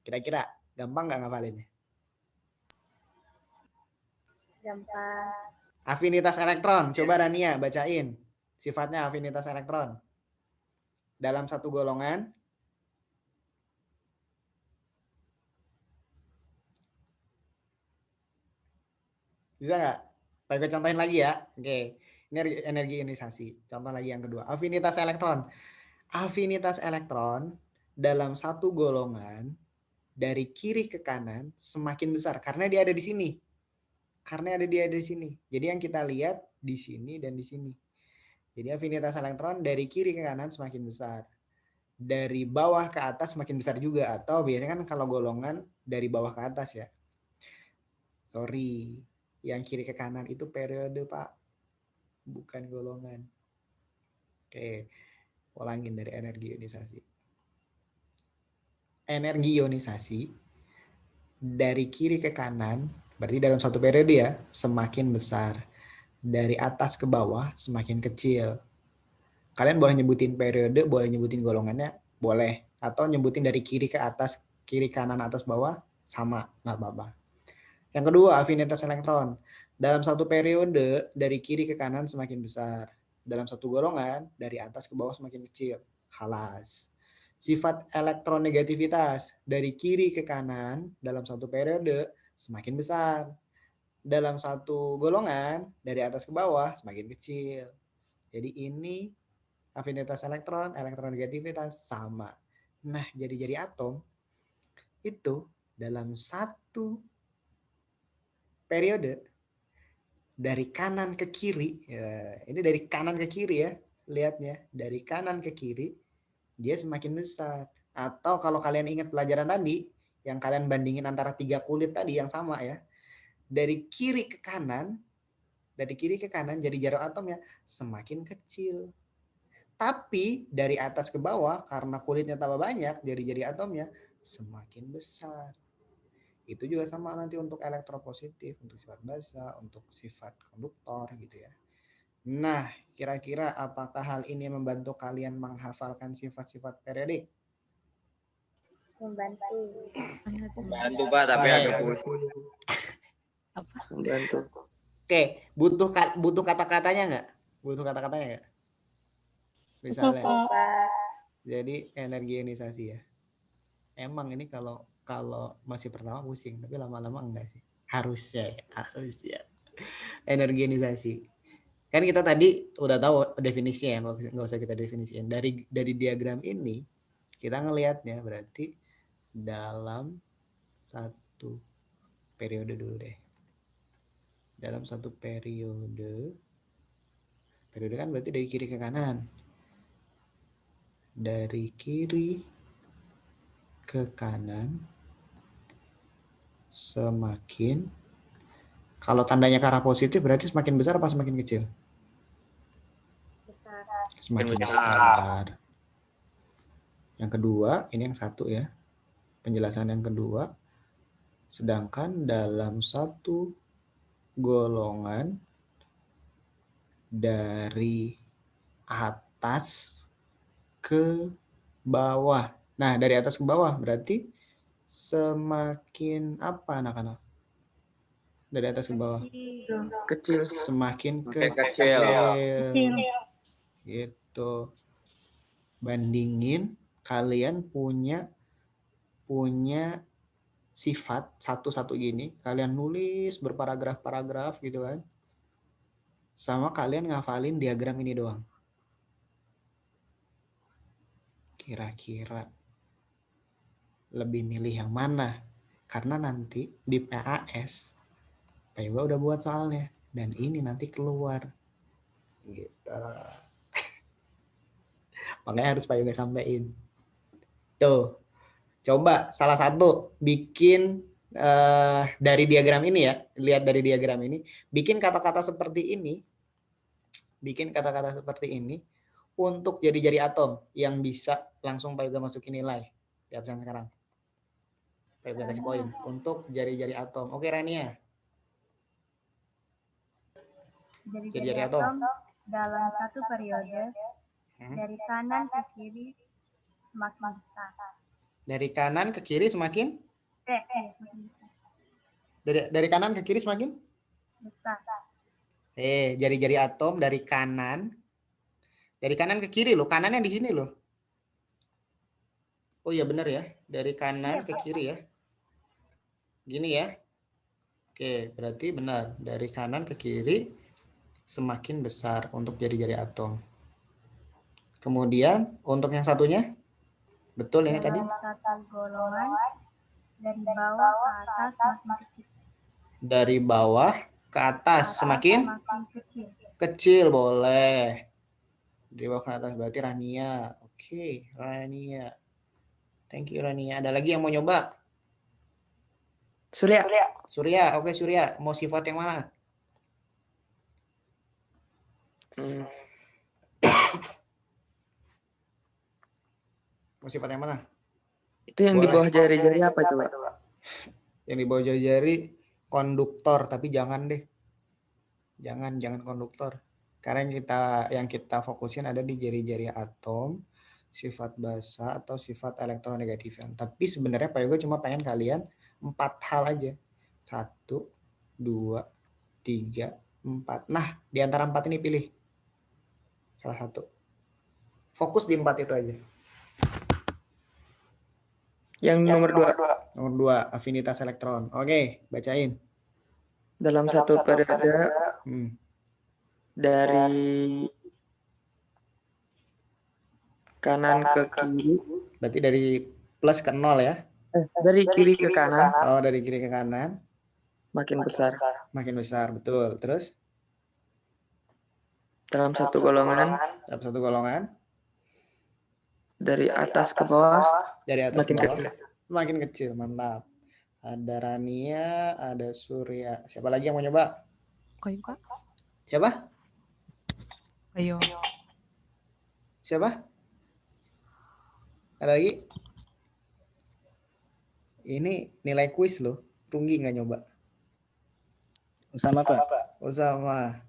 Kira-kira gampang nggak ngapalinnya? Gampang. Afinitas elektron. Coba Rania bacain. Sifatnya afinitas elektron. Dalam satu golongan. Bisa nggak? Saya contohin lagi ya. Oke. Ini energi ionisasi. Contoh lagi yang kedua. Afinitas elektron. Afinitas elektron dalam satu golongan dari kiri ke kanan semakin besar. Karena dia ada di sini. Dia ada di sini. Jadi yang kita lihat di sini dan di sini. Jadi afinitas elektron dari kiri ke kanan semakin besar. Dari bawah ke atas semakin besar juga. Atau biasanya kan kalau golongan dari bawah ke atas ya. Sorry. Yang kiri ke kanan itu periode Pak. Bukan golongan. Oke. Ulangin dari energi ionisasi. Energi ionisasi dari kiri ke kanan. Berarti dalam satu periode ya. Semakin besar. Dari atas ke bawah semakin kecil. Kalian boleh nyebutin periode, boleh nyebutin golongannya, boleh. Atau nyebutin dari kiri ke atas, kiri kanan atas bawah, sama, nggak apa-apa. Yang kedua, afinitas elektron. Dalam satu periode, dari kiri ke kanan semakin besar. Dalam satu golongan, dari atas ke bawah semakin kecil. Khalas. Sifat elektronegativitas. Dari kiri ke kanan, dalam satu periode, semakin besar. Dalam satu golongan, dari atas ke bawah, semakin kecil. Jadi ini afinitas elektron, elektronegativitas sama. Nah, jadi atom itu dalam satu periode dari kanan ke kiri, ya, ini dari kanan ke kiri ya, lihatnya dari kanan ke kiri dia semakin besar. Atau kalau kalian ingat pelajaran tadi, yang kalian bandingin antara 3 kulit tadi yang sama ya, dari kiri ke kanan jadi jarak atomnya semakin kecil. Tapi dari atas ke bawah karena kulitnya tambah banyak, jadi atomnya semakin besar. Itu juga sama nanti untuk elektropositif, untuk sifat basa, untuk sifat konduktor gitu ya. Nah, kira-kira apakah hal ini membantu kalian menghafalkan sifat-sifat periodik? Membantu. Bantu Pak, tapi agak pusing. Membantu. Oke, butuh kata-katanya nggak? Butuh kata-katanya nggak? Misalnya, Pak. jadi energi ionisasi ya. Emang ini kalau masih pertama pusing, tapi lama-lama enggak sih. Harusnya. Energi ionisasi. Kan kita tadi udah tahu definisinya ya, nggak usah kita definisiin. Dari diagram ini kita ngelihatnya berarti dalam satu periode dulu deh. Dalam satu periode kan berarti dari kiri ke kanan. Dari kiri ke kanan semakin, kalau tandanya ke arah positif berarti semakin besar apa semakin kecil? Semakin besar. Yang kedua, ini yang satu ya. Penjelasan yang kedua, sedangkan dalam satu golongan dari atas ke bawah. Nah, dari atas ke bawah berarti semakin apa anak-anak? Dari atas ke bawah. Kecil. Semakin Kecil. Kecil. Gitu. Bandingin kalian punya sifat satu-satu gini, kalian nulis berparagraf-paragraf gitu kan. Sama kalian ngafalin diagram ini doang. Kira-kira lebih milih yang mana? Karena nanti di PAS, Pak Yoga udah buat soalnya. Dan ini nanti keluar. Gitu. Makanya harus Pak Yoga sampaikan. Tuh, coba salah satu bikin dari diagram ini ya. Lihat dari diagram ini. Bikin kata-kata seperti ini. Bikin kata-kata seperti ini. Untuk jari-jari atom yang bisa langsung Pak Yoga masukin nilai. Di absen sekarang. Pak Yoga kasih poin. Untuk jari-jari atom. Oke Rania. Jari-jari atom dalam satu periode dari kanan ke kiri semakin besar. Dari kanan ke kiri semakin? Semakin besar. Dari kanan ke kiri semakin? Besar. Jari-jari atom dari kanan ke kiri loh. Kanannya di sini loh. Oh iya benar ya. Dari kanan ke kiri ya. Gini ya. Oke, berarti benar. Dari kanan ke kiri semakin besar untuk jari-jari atom. Kemudian untuk yang satunya? Betul ini tadi? Satu golongan dari bawah ke atas semakin kecil. Dari bawah ke atas semakin kecil. Kecil boleh. Dari bawah ke atas berarti Rania. Oke, Rania. Thank you Rania. Ada lagi yang mau nyoba? Surya. Surya, oke Surya. Mau sifat yang mana? Mau sifat yang mana? Itu yang di Boleh. bawah jari-jari apa coba? Yang di bawah jari-jari konduktor, tapi jangan deh. Jangan konduktor. Karena yang kita fokusin ada di jari-jari atom, sifat basa atau sifat elektronegatifan. Tapi sebenarnya Pak Yoga cuma pengen kalian 4 hal aja. 1, 2, 3, 4. Nah, di antara 4 ini pilih salah satu. Fokus di 4 itu aja. Yang nomor 2. Nomor 2, afinitas elektron. Oke, bacain. Dalam satu periode dari kanan ke kiri. Berarti dari plus ke 0 ya? Dari kiri ke kanan. Oh, dari kiri ke kanan. Makin besar. Makin besar, betul. Terus? Dalam satu golongan. Dalam satu golongan. Dari atas ke bawah. Dari atas makin ke bawah. kecil. Makin kecil, mantap. Ada Rania, ada Surya. Siapa lagi yang mau nyoba? Kayu Kak. Siapa? Ayo. Siapa? Ada lagi? Ini nilai kuis loh. Runggi nggak nyoba? Sama Pak. Usama.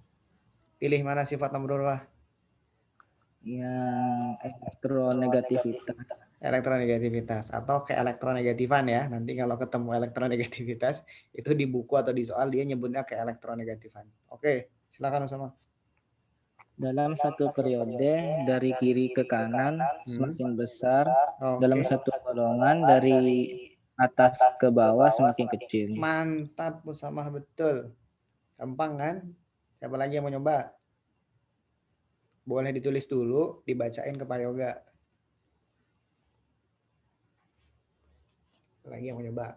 Pilih mana sifat nomor 2? Yang elektronegativitas. Elektronegativitas atau keelektronegatifan ya. Nanti kalau ketemu elektronegativitas itu di buku atau di soal dia nyebutnya keelektronegatifan. Oke, silakan Usama. Dalam satu periode dari kiri ke kanan semakin besar. Dalam satu golongan dari atas ke bawah semakin kecil. Mantap Usama, betul. Gampang kan? Siapa lagi yang mau nyoba? Boleh ditulis dulu, dibacain ke Pak Yoga. Siapa lagi yang mau nyoba?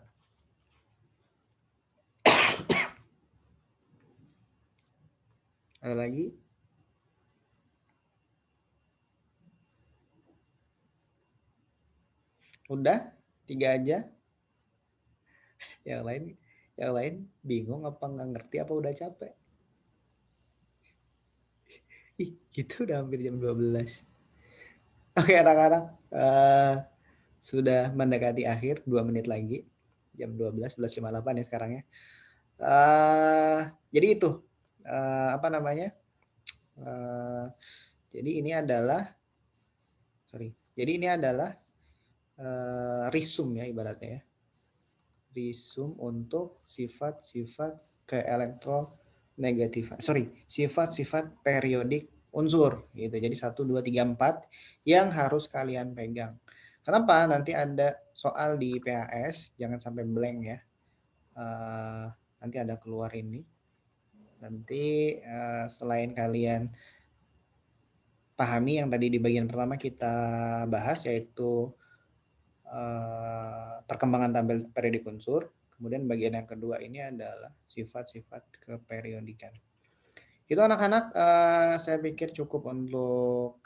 Ada lagi? Udah? 3 aja? Yang lain bingung apa nggak ngerti apa udah capek? Ih, gitu udah hampir jam 12. Oke anak-anak, sudah mendekati akhir, 2 menit lagi. Jam 12, 11.58 ya sekarang ya. Jadi itu, apa namanya? Jadi ini adalah, resume ya ibaratnya ya. Resume untuk sifat-sifat keelektronegatifan. Sifat-sifat periodik unsur gitu. Jadi 1, 2, 3, 4 yang harus kalian pegang. Kenapa? Nanti ada soal di PAS, jangan sampai blank ya. Nanti ada keluar ini. Nanti selain kalian pahami yang tadi di bagian pertama kita bahas yaitu perkembangan tabel periodik unsur. Kemudian bagian yang kedua ini adalah sifat-sifat keperiodikan. Itu anak-anak, saya pikir cukup untuk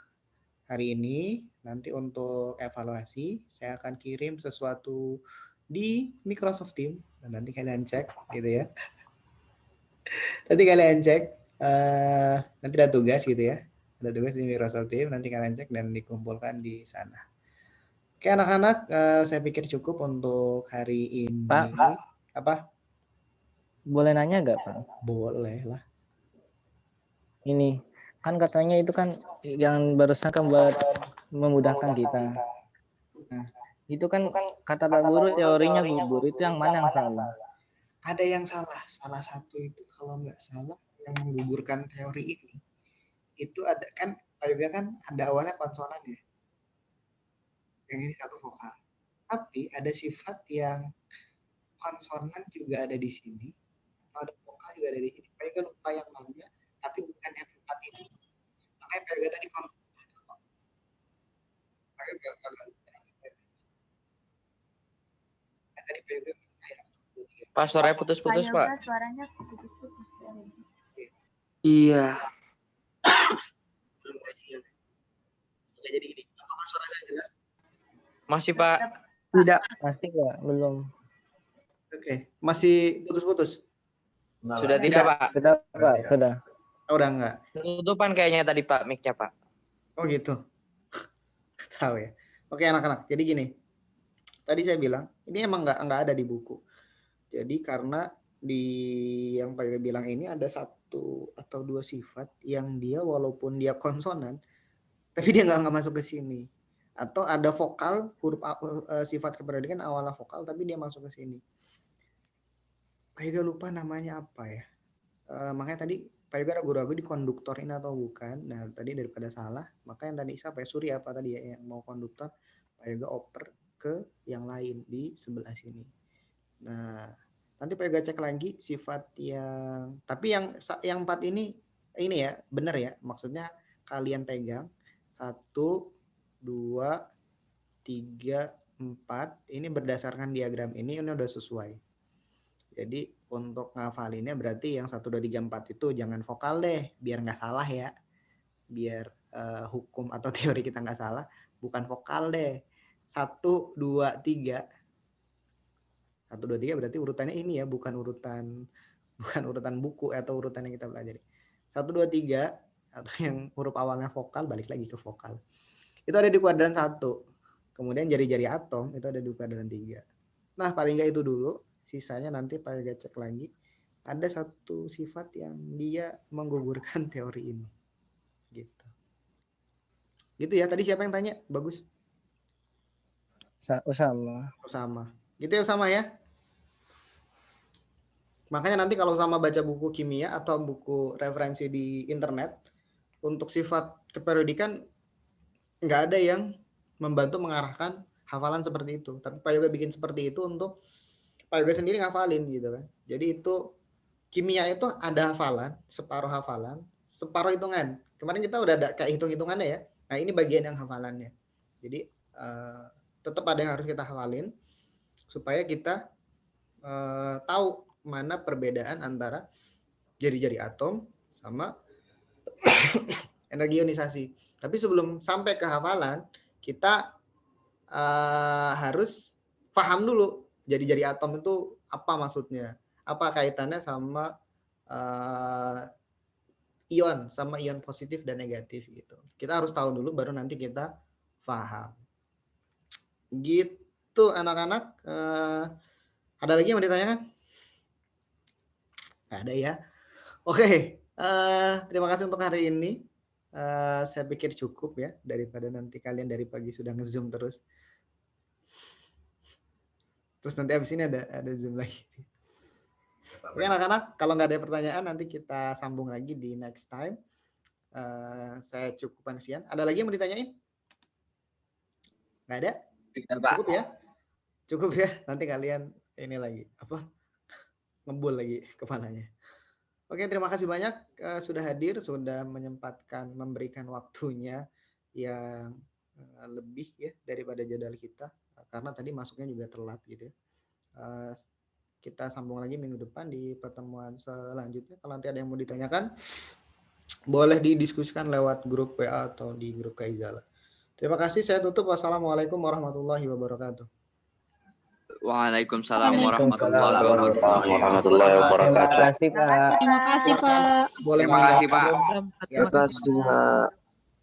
hari ini. Nanti untuk evaluasi saya akan kirim sesuatu di Microsoft Teams dan nanti kalian cek gitu ya. Nanti kalian cek, nanti ada tugas gitu ya. Ada tugas di Microsoft Teams, nanti kalian cek dan dikumpulkan di sana. Oke anak-anak, saya pikir cukup untuk hari ini. Pak. Apa? Boleh nanya nggak, Pak? Boleh lah. Ini kan katanya itu kan yang barusan kan buat memudahkan kita. Nah, itu kan kata Pak Guru teorinya gugur, itu yang mana yang salah? Ada yang salah. Salah satu itu kalau nggak salah yang menggugurkan teori ini itu ada kan Pak Yoga kan ada awalnya konsonan ya. Yang ini satu vokal. Tapi ada sifat yang konsonan juga ada di sini, atau ada vokal juga ada di sini. Pak Yoga lupa yang mana, tapi bukan yang tempat ini. Makanya Pak Yoga tadi Pak Yoga agak tadi Pak Yoga Pak, suaranya putus-putus, Pak. Suaranya putus-putus. Iya. jadi gini. Apakah suara saya jelas? Masih, Pak. Tidak, pasti nggak, belum. Oke, masih putus-putus. Sudah tidak, Pak. Sudah, Pak, sudah. Oh, udah enggak. Tutupan kayaknya tadi, Pak, mic-nya, Pak. Oh gitu. Tahu ya. Oke anak-anak. Jadi gini. Tadi saya bilang ini emang nggak ada di buku. Jadi karena di yang Pak Yoga bilang ini ada 1 atau 2 sifat yang dia walaupun dia konsonan, tapi dia nggak masuk ke sini. Atau ada vokal huruf sifat keperiodikan awalnya vokal tapi dia masuk ke sini. Pak Yoga lupa namanya apa ya. Makanya tadi Pak Yoga ragu-ragu di konduktor ini atau bukan. Nah tadi daripada salah, maka yang tadi siapa ya Surya apa tadi ya yang mau konduktor, Pak Yoga oper ke yang lain di sebelah sini. Nah nanti Pak Yoga cek lagi sifat yang, tapi yang 4 ini ya benar ya, maksudnya kalian pegang 1, 2, 3, 4 ini berdasarkan diagram ini udah sesuai. Jadi untuk ngafalinnya berarti yang 1, 2, 3, 4 itu jangan vokal deh, biar nggak salah ya. Biar hukum atau teori kita nggak salah, bukan vokal deh. 1, 2, 3. 1, 2, 3 berarti urutannya ini ya, bukan urutan buku atau urutan yang kita pelajari. 1, 2, 3 atau yang huruf awalnya vokal balik lagi ke vokal. Itu ada di kuadran 1. Kemudian jari-jari atom itu ada di kuadran 3. Nah, paling nggak itu dulu. Sisanya nanti Pak Yoga cek lagi. Ada 1 sifat yang dia menggugurkan teori ini. Gitu. Gitu ya. Tadi siapa yang tanya? Bagus. Usama. Usama. Gitu ya Usama ya. Makanya nanti kalau sama baca buku kimia atau buku referensi di internet, untuk sifat keperiodikan nggak ada yang membantu mengarahkan hafalan seperti itu. Tapi Pak Yoga bikin seperti itu untuk Pak Yoga sendiri ngafalin gitu kan. Jadi itu kimia itu ada hafalan, separuh hitungan. Kemarin kita udah ada kayak hitung-hitungannya ya. Nah ini bagian yang hafalannya. Jadi tetap ada yang harus kita hafalin supaya kita tahu mana perbedaan antara jari-jari atom sama energi ionisasi. Tapi sebelum sampai ke hafalan, kita harus paham dulu jari-jari atom itu apa maksudnya, apa kaitannya sama ion, sama ion positif dan negatif gitu. Kita harus tahu dulu baru nanti kita paham. Gitu anak-anak. Ada lagi yang mau ditanyakan? Nggak ada ya. Oke, terima kasih untuk hari ini. Saya pikir cukup ya, daripada nanti kalian dari pagi sudah nge-zoom terus. Terus nanti abis ini ada zoom lagi. Oke anak-anak, kalau nggak ada pertanyaan nanti kita sambung lagi di next time. Saya cukupkan sekian. Ada lagi yang mau ditanyain? Nggak ada? Cukup ya? Cukup ya. Nanti kalian ini lagi apa? Ngebul lagi kepalanya. Oke, terima kasih banyak sudah hadir, sudah memberikan waktunya yang lebih ya daripada jadwal kita. karena tadi masuknya juga telat gitu ya. Kita sambung lagi minggu depan di pertemuan selanjutnya. Kalau nanti ada yang mau ditanyakan, boleh didiskusikan lewat grup WA atau di grup Kaizala. Terima kasih, saya tutup. Wassalamualaikum warahmatullahi wabarakatuh. Waalaikumsalam warahmatullahi Terima wabarakatuh. kasih Pak. Terima kasih, Pak. Boleh Terima kasih, meninggalkan Pak. room. Ya, Terima kasih. Pak.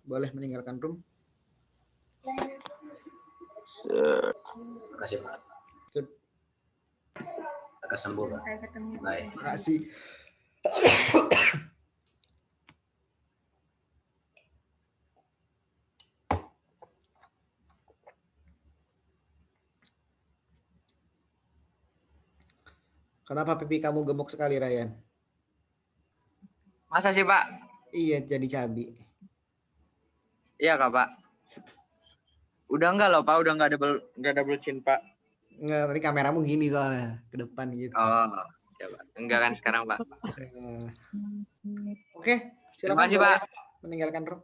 boleh meninggalkan room. Terima kasih Pak. Sip. Akan sembuh Pak. Sampai ketemu. Baik. Terima kasih. Kenapa pipi kamu gemuk sekali, Ryan? Masa sih, Pak? Iya, jadi cabi. Iya, Kak, Pak. Udah enggak loh, Pak. Udah enggak double chin, Pak. Nggak, tadi kameramu gini soalnya, ke depan gitu. Oh, ya, Pak. Enggak kan sekarang, Pak. Oke, Terima silakan kasih, boleh Pak. meninggalkan room.